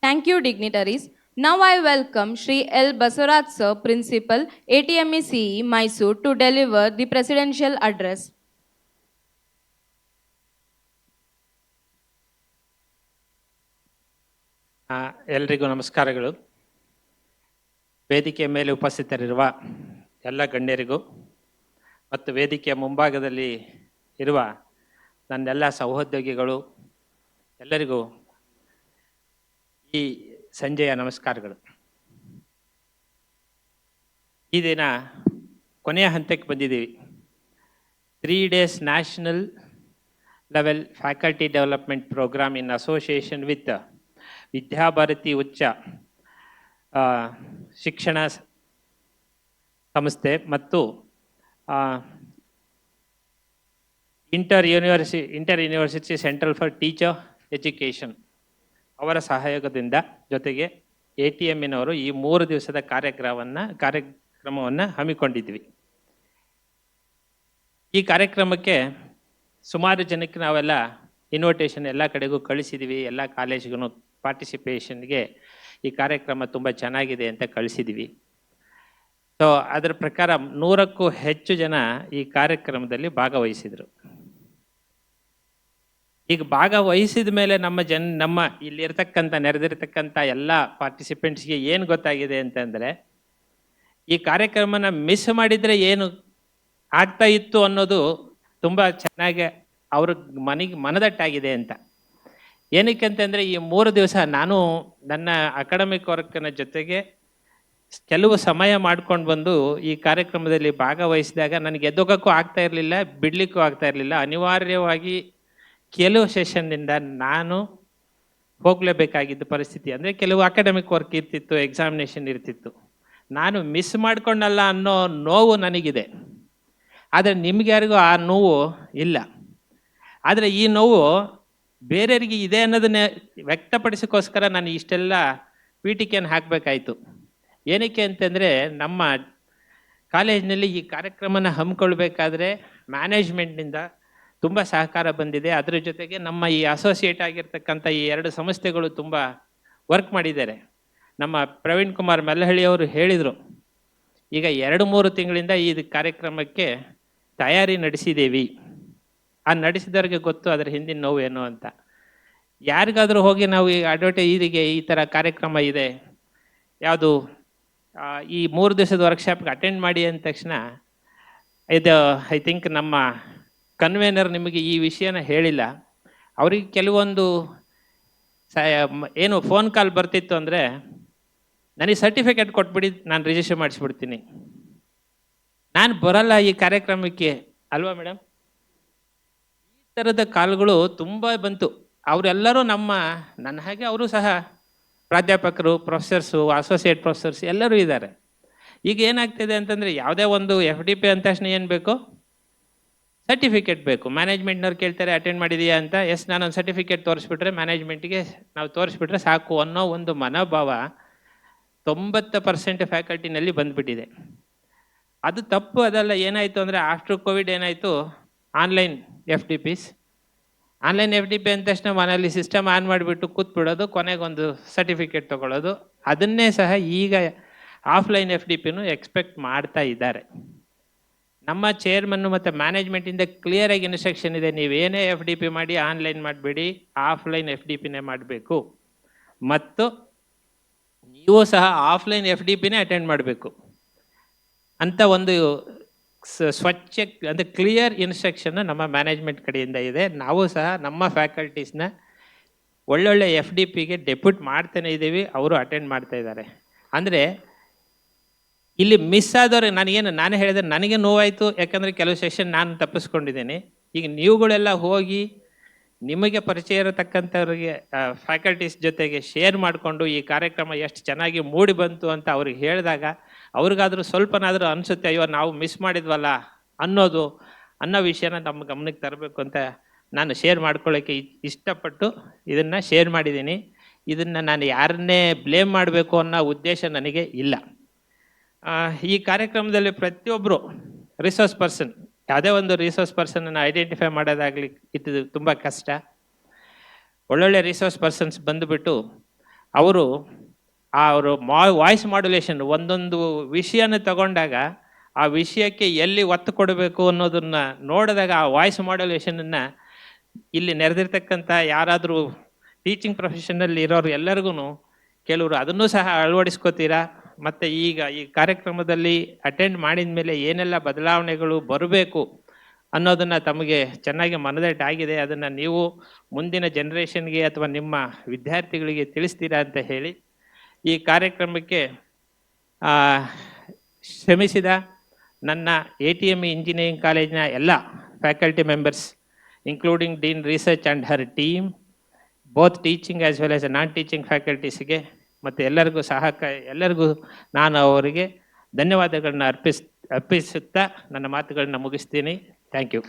Thank you, dignitaries. Now I welcome Shri L. Basarat sir, Principal, ATME CE, Mysore, to deliver the presidential address. ಎಲ್ರಿಗೂ ನಮಸ್ಕಾರಗಳು. ವೇದಿಕೆಯ ಮೇಲೆ ಉಪಸ್ಥಿತರಿರುವ ಎಲ್ಲ ಗಣ್ಯರಿಗೂ ಮತ್ತು ವೇದಿಕೆಯ ಮುಂಭಾಗದಲ್ಲಿ ಇರುವ ನನ್ನೆಲ್ಲ ಸಹೋದ್ಯೋಗಿಗಳು ಎಲ್ಲರಿಗೂ ಈ ಸಂಜೆಯ ನಮಸ್ಕಾರಗಳು. ಈ ದಿನ ಕೊನೆಯ ಹಂತಕ್ಕೆ ಬಂದಿದ್ದೀವಿ. 3 days national level faculty development programme in association with Vidya Bharati Uchcha Shikshan Sanstha ಮತ್ತು inter university centre for teacher education ಅವರ ಸಹಯೋಗದಿಂದ ಜೊತೆಗೆ ATMನವರು ಈ 3 ದಿವಸದ ಕಾರ್ಯಕ್ರಮವನ್ನು ಹಮ್ಮಿಕೊಂಡಿದ್ವಿ. ಈ ಕಾರ್ಯಕ್ರಮಕ್ಕೆ ಸುಮಾರು ಜನಕ್ಕೆ ನಾವೆಲ್ಲ ಇನ್ವಿಟೇಷನ್ ಎಲ್ಲ ಕಡೆಗೂ ಕಳಿಸಿದ್ದೀವಿ. ಎಲ್ಲ ಕಾಲೇಜ್ಗೂ ಪಾರ್ಟಿಸಿಪೇಷನ್ಗೆ ಈ ಕಾರ್ಯಕ್ರಮ ತುಂಬ ಚೆನ್ನಾಗಿದೆ ಅಂತ ಕಳಿಸಿದ್ದೀವಿ. ಸೊ ಅದರ ಪ್ರಕಾರ 100ಕ್ಕೂ ಹೆಚ್ಚು ಜನ ಈ ಕಾರ್ಯಕ್ರಮದಲ್ಲಿ ಭಾಗವಹಿಸಿದರು. ಈಗ ಭಾಗವಹಿಸಿದ ಮೇಲೆ ನಮ್ಮ ಇಲ್ಲಿರ್ತಕ್ಕಂಥ ನೆರೆದಿರ್ತಕ್ಕಂಥ ಎಲ್ಲ ಪಾರ್ಟಿಸಿಪೆಂಟ್ಸ್ಗೆ ಏನು ಗೊತ್ತಾಗಿದೆ ಅಂತಂದರೆ, ಈ ಕಾರ್ಯಕ್ರಮನ ಮಿಸ್ ಮಾಡಿದರೆ ಏನು ಆಗ್ತಾ ಇತ್ತು ಅನ್ನೋದು ತುಂಬ ಚೆನ್ನಾಗಿ ಅವ್ರ ಮನದಟ್ಟಾಗಿದೆ ಅಂತ. ಏನಕ್ಕೆ ಅಂತಂದರೆ, ಈ 3 ದಿವಸ ನಾನು ನನ್ನ ಅಕಾಡೆಮಿಕ್ ವರ್ಕ್ನ ಜೊತೆಗೆ ಕೆಲವು ಸಮಯ ಮಾಡ್ಕೊಂಡು ಬಂದು ಈ ಕಾರ್ಯಕ್ರಮದಲ್ಲಿ ಭಾಗವಹಿಸಿದಾಗ ನನಗೆ ಎದ್ದೋಗೋಕ್ಕೂ ಆಗ್ತಾ ಇರಲಿಲ್ಲ, ಬಿಡಲಿಕ್ಕೂ ಆಗ್ತಾ ಇರಲಿಲ್ಲ. ಅನಿವಾರ್ಯವಾಗಿ ಕೆಲವು ಸೆಷನ್ನಿಂದ ನಾನು ಹೋಗಲೇಬೇಕಾಗಿದ್ದ ಪರಿಸ್ಥಿತಿ. ಅಂದರೆ ಕೆಲವು ಅಕಾಡೆಮಿಕ್ ವರ್ಕ್ ಇರ್ತಿತ್ತು, ಎಕ್ಸಾಮಿನೇಷನ್ ಇರ್ತಿತ್ತು. ನಾನು ಮಿಸ್ ಮಾಡ್ಕೊಂಡಲ್ಲ ಅನ್ನೋ ನೋವು ನನಗಿದೆ. ಆದರೆ ನಿಮ್ಗೆ ಯಾರಿಗೂ ಆ ನೋವು ಇಲ್ಲ. ಆದರೆ ಈ ನೋವು ಬೇರೆಯವರಿಗೆ ಇದೆ ಅನ್ನೋದನ್ನೇ ವ್ಯಕ್ತಪಡಿಸೋಕ್ಕೋಸ್ಕರ ನಾನು ಇಷ್ಟೆಲ್ಲ ಪೀಠಿಕೆಯನ್ನು ಹಾಕಬೇಕಾಯಿತು. ಏನಕ್ಕೆ ಅಂತಂದರೆ, ನಮ್ಮ ಕಾಲೇಜಿನಲ್ಲಿ ಈ ಕಾರ್ಯಕ್ರಮನ ಹಮ್ಮಿಕೊಳ್ಬೇಕಾದ್ರೆ ಮ್ಯಾನೇಜ್ಮೆಂಟ್ನಿಂದ ತುಂಬ ಸಹಕಾರ ಬಂದಿದೆ. ಅದರ ಜೊತೆಗೆ ನಮ್ಮ ಈ ಅಸೋಸಿಯೇಟ್ ಆಗಿರ್ತಕ್ಕಂಥ ಈ 2 ಸಂಸ್ಥೆಗಳು ತುಂಬ ವರ್ಕ್ ಮಾಡಿದ್ದಾರೆ. ನಮ್ಮ ಪ್ರವೀಣ್ ಕುಮಾರ್ ಮೆಲ್ಲಹಳ್ಳಿಯವರು ಹೇಳಿದರು, ಈಗ 2-3 ತಿಂಗಳಿಂದ ಈ ಕಾರ್ಯಕ್ರಮಕ್ಕೆ ತಯಾರಿ ನಡೆಸಿದ್ದೀವಿ. ಆ ನಡೆಸಿದವ್ರಿಗೆ ಗೊತ್ತು ಅದರ ಹಿಂದಿನ ನೋವು ಏನು ಅಂತ. ಯಾರಿಗಾದರೂ ಹೋಗಿ ನಾವು ಈ ಅಡ್ವರ್ಟೈಸಿಗೆ ಈ ಥರ ಕಾರ್ಯಕ್ರಮ ಇದೆ, ಯಾವುದು ಈ 3 ದಿವಸದ ವರ್ಕ್ಶಾಪ್ಗೆ ಅಟೆಂಡ್ ಮಾಡಿ ಅಂದ ತಕ್ಷಣ, ಇದು ಐ ಥಿಂಕ್ ನಮ್ಮ ಕನ್ವೇನರ್ ನಿಮಗೆ ಈ ವಿಷಯನ ಹೇಳಿಲ್ಲ. ಅವ್ರಿಗೆ ಕೆಲವೊಂದು ಏನು ಫೋನ್ ಕಾಲ್ ಬರ್ತಿತ್ತು ಅಂದರೆ, ನನಗೆ ಸರ್ಟಿಫಿಕೇಟ್ ಕೊಟ್ಬಿಡಿ, ನಾನು ರಿಜಿಸ್ಟರ್ ಮಾಡಿಸ್ಬಿಡ್ತೀನಿ, ನಾನು ಬರಲ್ಲ ಈ ಕಾರ್ಯಕ್ರಮಕ್ಕೆ, ಅಲ್ವಾ ಮೇಡಮ್? ಈ ಥರದ ಕಾಲ್ಗಳು ತುಂಬ ಬಂತು. ಅವರೆಲ್ಲರೂ ನನ್ನ ಹಾಗೆ ಅವರು ಸಹ ಪ್ರಾಧ್ಯಾಪಕರು, ಪ್ರೊಫೆಸರ್ಸು, ಅಸೋಸಿಯೇಟ್ ಪ್ರೊಫೆಸರ್ಸ್ ಎಲ್ಲರೂ ಇದ್ದಾರೆ. ಈಗ ಏನಾಗ್ತಿದೆ ಅಂತಂದರೆ, ಯಾವುದೇ ಒಂದು FDP ಅಂದ ತಕ್ಷಣ ಏನು ಬೇಕು? ಸರ್ಟಿಫಿಕೇಟ್ ಬೇಕು. ಮ್ಯಾನೇಜ್ಮೆಂಟ್ನವ್ರು ಕೇಳ್ತಾರೆ, ಅಟೆಂಡ್ ಮಾಡಿದೆಯಾ ಅಂತ. ಎಸ್, ನಾನೊಂದು ಸರ್ಟಿಫಿಕೇಟ್ ತೋರಿಸ್ಬಿಟ್ರೆ ಮ್ಯಾನೇಜ್ಮೆಂಟಿಗೆ ನಾವು ತೋರಿಸ್ಬಿಟ್ರೆ ಸಾಕು ಅನ್ನೋ ಒಂದು ಮನೋಭಾವ 90% ಫ್ಯಾಕಲ್ಟಿನಲ್ಲಿ ಬಂದುಬಿಟ್ಟಿದೆ. ಅದು ತಪ್ಪು. ಅದೆಲ್ಲ ಏನಾಯಿತು ಅಂದರೆ, ಆಫ್ಟರ್ ಕೋವಿಡ್ ಏನಾಯಿತು, ಆನ್ಲೈನ್ FDPs. ಆನ್ಲೈನ್ FDP ಅಂದ ತಕ್ಷಣ ಮನೆಯಲ್ಲಿ ಸಿಸ್ಟಮ್ ಆನ್ ಮಾಡಿಬಿಟ್ಟು ಕೂತ್ಬಿಡೋದು, ಕೊನೆಗೊಂದು ಸರ್ಟಿಫಿಕೇಟ್ ತೊಗೊಳ್ಳೋದು. ಅದನ್ನೇ ಸಹ ಈಗ ಆಫ್ಲೈನ್ FDPನೂ ಎಕ್ಸ್ಪೆಕ್ಟ್ ಮಾಡ್ತಾ ಇದ್ದಾರೆ. ನಮ್ಮ ಚೇರ್ಮನ್ನು ಮತ್ತು ಮ್ಯಾನೇಜ್ಮೆಂಟಿಂದ ಕ್ಲಿಯರಾಗಿ ಇನ್ಸ್ಟ್ರಕ್ಷನ್ ಇದೆ, ನೀವೇನೇ FDP ಮಾಡಿ ಆನ್ಲೈನ್ ಮಾಡಬೇಡಿ, ಆಫ್ಲೈನ್ FDPನೇ ಮಾಡಬೇಕು. ಮತ್ತು ನೀವು ಸಹ ಆಫ್ಲೈನ್ FDPನೇ ಅಟೆಂಡ್ ಮಾಡಬೇಕು ಅಂತ ಒಂದು ಸ್ವಚ್ಛ ಅಂದರೆ ಕ್ಲಿಯರ್ ಇನ್ಸ್ಟ್ರಕ್ಷನ್ನು ನಮ್ಮ ಮ್ಯಾನೇಜ್ಮೆಂಟ್ ಕಡೆಯಿಂದ ಇದೆ. ನಾವು ಸಹ ನಮ್ಮ ಫ್ಯಾಕಲ್ಟೀಸ್ನ ಒಳ್ಳೊಳ್ಳೆ FDPಗೆ ಡೆಪ್ಯೂಟ್ ಮಾಡ್ತಾನೆ ಇದ್ದೀವಿ, ಅವರು ಅಟೆಂಡ್ ಮಾಡ್ತಾ ಇದ್ದಾರೆ. ಅಂದರೆ ಇಲ್ಲಿ ಮಿಸ್ ಆದವ್ರೆ ನಾನೇ ಹೇಳಿದ್ರೆ ನನಗೆ ನೋವಾಯಿತು, ಯಾಕಂದರೆ ಕೆಲವು ಸೆಷನ್ ನಾನು ತಪ್ಪಿಸ್ಕೊಂಡಿದ್ದೀನಿ. ಈಗ ನೀವುಗಳೆಲ್ಲ ಹೋಗಿ ನಿಮಗೆ ಪರಿಚಯ ಇರತಕ್ಕಂಥವ್ರಿಗೆ ಫ್ಯಾಕಲ್ಟೀಸ್ ಜೊತೆಗೆ ಶೇರ್ ಮಾಡಿಕೊಂಡು ಈ ಕಾರ್ಯಕ್ರಮ ಎಷ್ಟು ಚೆನ್ನಾಗಿ ಮೂಡಿ ಬಂತು ಅಂತ ಅವ್ರಿಗೆ ಹೇಳಿದಾಗ ಅವ್ರಿಗಾದರೂ ಸ್ವಲ್ಪನಾದರೂ ಅನಿಸುತ್ತೆ, ಅಯ್ಯೋ ನಾವು ಮಿಸ್ ಮಾಡಿದ್ವಲ್ಲ ಅನ್ನೋ ವಿಷಯನ ನಮ್ಮ ಗಮನಕ್ಕೆ ತರಬೇಕು ಅಂತ ನಾನು ಶೇರ್ ಮಾಡ್ಕೊಳ್ಳೋಕ್ಕೆ ಇಷ್ಟಪಟ್ಟು ಇದನ್ನು ಶೇರ್ ಮಾಡಿದ್ದೀನಿ. ಇದನ್ನು ನಾನು ಯಾರನ್ನೇ ಬ್ಲೇಮ್ ಮಾಡಬೇಕು ಅನ್ನೋ ಉದ್ದೇಶ ನನಗೆ ಇಲ್ಲ. ಈ ಕಾರ್ಯಕ್ರಮದಲ್ಲಿ ಪ್ರತಿಯೊಬ್ಬರು ರಿಸೋರ್ಸ್ ಪರ್ಸನ್, ಯಾವುದೇ ಒಂದು ರಿಸೋರ್ಸ್ ಪರ್ಸನನ್ನು ಐಡೆಂಟಿಫೈ ಮಾಡೋದಾಗಲಿ ಇದು ತುಂಬ ಕಷ್ಟ. ಒಳ್ಳೊಳ್ಳೆ ರಿಸೋರ್ಸ್ ಪರ್ಸನ್ಸ್ ಬಂದುಬಿಟ್ಟು ಅವರು ವಾಯ್ಸ್ ಮಾಡ್ಯುಲೇಷನ್, ಒಂದೊಂದು ವಿಷಯನ ತಗೊಂಡಾಗ ಆ ವಿಷಯಕ್ಕೆ ಎಲ್ಲಿ ಒತ್ತು ಕೊಡಬೇಕು ಅನ್ನೋದನ್ನು ನೋಡಿದಾಗ ಆ ವಾಯ್ಸ್ ಮಾಡ್ಯುಲೇಷನನ್ನು ಇಲ್ಲಿ ನೆರೆದಿರ್ತಕ್ಕಂಥ ಯಾರಾದರೂ ಟೀಚಿಂಗ್ ಪ್ರೊಫೆಷನಲ್ಲಿ ಇರೋರು ಎಲ್ಲರಿಗೂ ಕೆಲವರು ಅದನ್ನೂ ಸಹ ಅಳವಡಿಸ್ಕೋತೀರಾ. ಮತ್ತು ಈಗ ಈ ಕಾರ್ಯಕ್ರಮದಲ್ಲಿ ಅಟೆಂಡ್ ಮಾಡಿದ ಮೇಲೆ ಏನೆಲ್ಲ ಬದಲಾವಣೆಗಳು ಬರಬೇಕು ಅನ್ನೋದನ್ನು ತಮಗೆ ಚೆನ್ನಾಗಿ ಮನದಟ್ಟಾಗಿದೆ. ಅದನ್ನು ನೀವು ಮುಂದಿನ ಜನ್ರೇಷನ್ಗೆ ಅಥವಾ ನಿಮ್ಮ ವಿದ್ಯಾರ್ಥಿಗಳಿಗೆ ತಿಳಿಸ್ತೀರಾ ಅಂತ ಹೇಳಿ ಈ ಕಾರ್ಯಕ್ರಮಕ್ಕೆ ಶ್ರಮಿಸಿದ ನನ್ನ ATME ಇಂಜಿನಿಯರಿಂಗ್ ಕಾಲೇಜಿನ ಎಲ್ಲ faculty members, including dean research and her team, both teaching as well as non teaching ಫ್ಯಾಕಲ್ಟೀಸ್ಗೆ ಮತ್ತು ಎಲ್ಲರಿಗೂ ನಾನು ಅವರಿಗೆ ಧನ್ಯವಾದಗಳನ್ನ ಅರ್ಪಿಸುತ್ತಾ ನನ್ನ ಮಾತುಗಳನ್ನ ಮುಗಿಸ್ತೀನಿ. Thank you.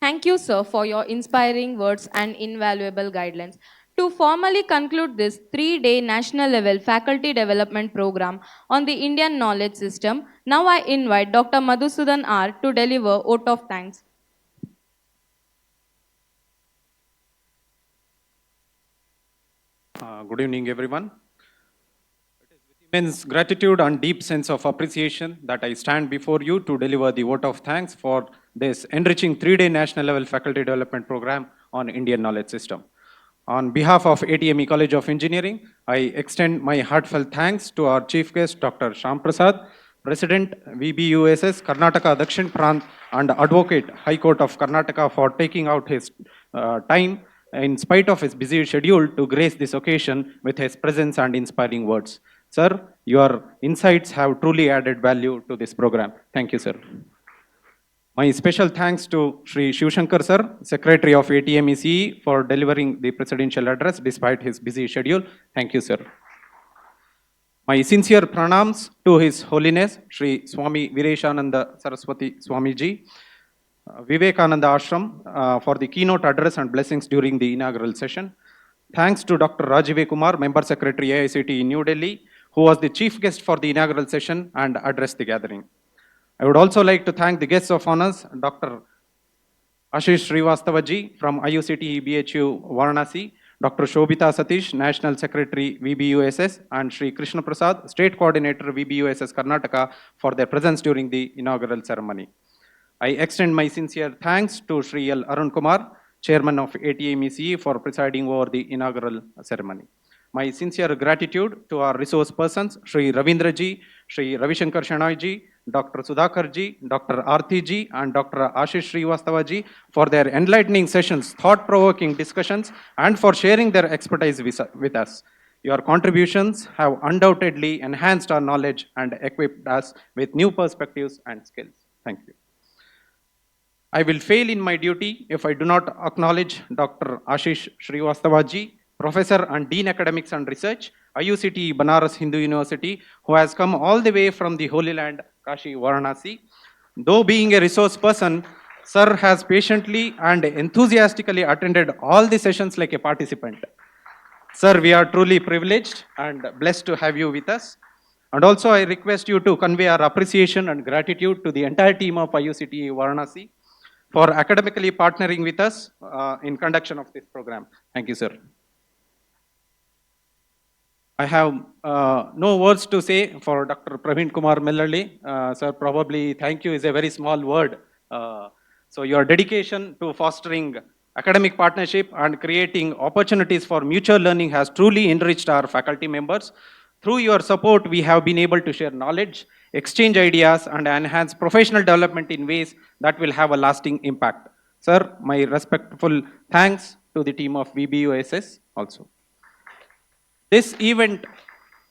Thank you, sir, for your inspiring words and invaluable guidelines. To formally conclude this 3-day national level faculty development program on the Indian knowledge system, now I invite Dr. Madhusudan R to deliver vote of thanks. Good evening, everyone. It is with immense gratitude and deep sense of appreciation that I stand before you to deliver the vote of thanks for this enriching 3-day national level faculty development program on Indian knowledge system. On behalf of ATME College of Engineering, I extend my heartfelt thanks to our chief guest, Dr. Shyam Prasad, President VBUSS Karnataka Dakshin Prant and Advocate High Court of Karnataka for taking out his time in spite of his busy schedule to grace this occasion with his presence and inspiring words. Sir, your insights have truly added value to this program. Thank you, sir. My special thanks to Shri Shivshankar sir, Secretary of ATME CE, for delivering the presidential address despite his busy schedule. Thank you, sir. My sincere pranams to His Holiness Shri Swami Vireshananda Saraswati Swamiji, Vivekananda Ashram, for the keynote address and blessings during the inaugural session. Thanks to Dr. Rajiv Kumar, Member Secretary AICT in New Delhi, who was the chief guest for the inaugural session and addressed the gathering. I would also like to thank the guests of honors, Dr. Ashish Srivastavaji from IUCT BHU Varanasi, Dr. Shobita Satish, National Secretary VBUSS, and Shri Krishna Prasad, State Coordinator VBUSS Karnataka, for their presence during the inaugural ceremony. I extend my sincere thanks to Shri L. Arun Kumar, Chairman of ATME CE, for presiding over the inaugural ceremony. My sincere gratitude to our resource persons, Shri Ravindraji, Shri Ravishankar Shanoyji, Dr. Sudhakarji, Dr. Arthiji, and Dr. Ashish Srivastavaji for their enlightening sessions, thought-provoking discussions, and for sharing their expertise with us. Your contributions have undoubtedly enhanced our knowledge and equipped us with new perspectives and skills. Thank you. I will fail in my duty if I do not acknowledge Dr. Ashish Srivastavaji, Professor and Dean Academics and Research, IUCT Banaras Hindu University, who has come all the way from the Holy Land, Kashi, Varanasi. Though being a resource person, Sir has patiently and enthusiastically attended all the sessions like a participant. Sir, we are truly privileged and blessed to have you with us. And also I request you to convey our appreciation and gratitude to the entire team of IUCT Varanasi for academically partnering with us in conduction of this program. Thank you, sir. I have no words to say for Dr. Praveen Kumar Mellalli. Sir, probably thank you is a very small word. So your dedication to fostering academic partnership and creating opportunities for mutual learning has truly enriched our faculty members. Through your support, we have been able to share knowledge, exchange ideas, and enhance professional development in ways that will have a lasting impact. Sir, my respectful thanks to the team of VBUSS also. This event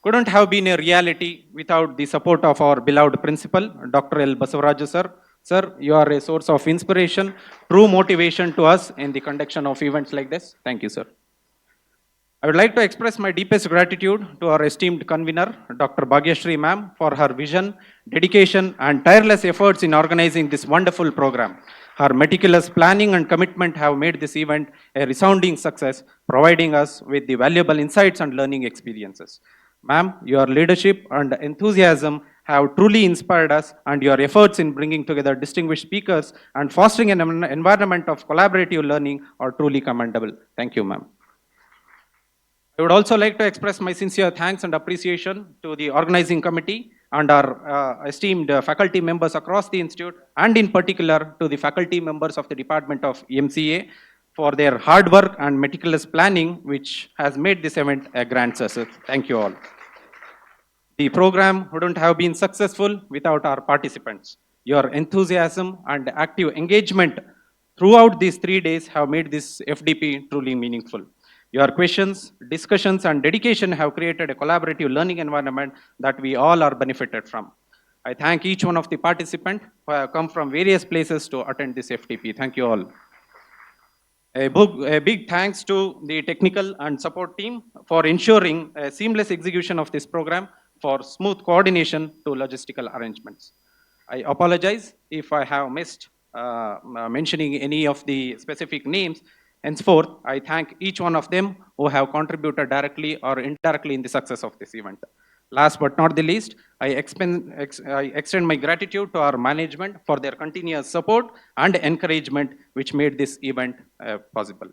couldn't have been a reality without the support of our beloved principal, Dr. L. Basavaraju sir. Sir, you are a source of inspiration, true motivation to us in the conduction of events like this. Thank you, sir. I would like to express my deepest gratitude to our esteemed convener, Dr. Bhagyashree ma'am, for her vision, dedication, and tireless efforts in organizing this wonderful program. Her meticulous planning and commitment have made this event a resounding success, providing us with the valuable insights and learning experiences. Ma'am, your leadership and enthusiasm have truly inspired us, and your efforts in bringing together distinguished speakers and fostering an environment of collaborative learning are truly commendable. Thank you, ma'am. I would also like to express my sincere thanks and appreciation to the organizing committee and our esteemed faculty members across the institute, and in particular to the faculty members of the Department of MCA for their hard work and meticulous planning, which has made this event a grand success. Thank you all. The program wouldn't have been successful without our participants. Your enthusiasm and active engagement throughout these 3 days have made this FDP truly meaningful. Your questions, discussions, and dedication have created a collaborative learning environment that we all are benefited from. I thank each one of the participants who have come from various places to attend this FDP. Thank you all. A big thanks to the technical and support team for ensuring a seamless execution of this program, for smooth coordination to logistical arrangements. I apologize if I have missed mentioning any of the specific names. Henceforth, I thank each one of them who have contributed directly or indirectly in the success of this event. Last but not the least, I extend my gratitude to our management for their continuous support and encouragement which made this event possible.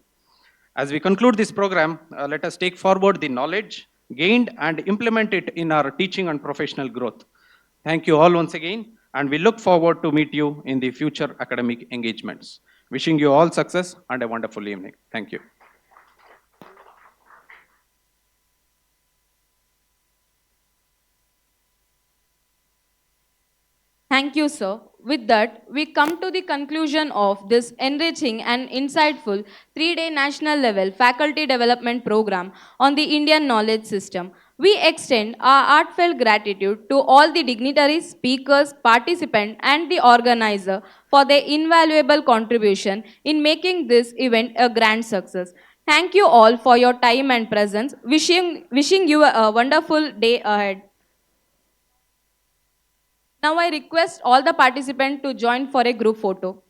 As we conclude this program, let us take forward the knowledge gained and implement it in our teaching and professional growth. Thank you all once again. and we look forward to meet you in the future academic engagements. Wishing you all success and a wonderful evening. Thank you. Thank you, sir. With that, we come to the conclusion of this enriching and insightful 3-day national level faculty development program on the Indian knowledge system. We extend our heartfelt gratitude to all the dignitaries, speakers, participants, and the organizer for their invaluable contribution in making this event a grand success. Thank you all for your time and presence. Wishing you a wonderful day ahead. Now I request all the participants to join for a group photo.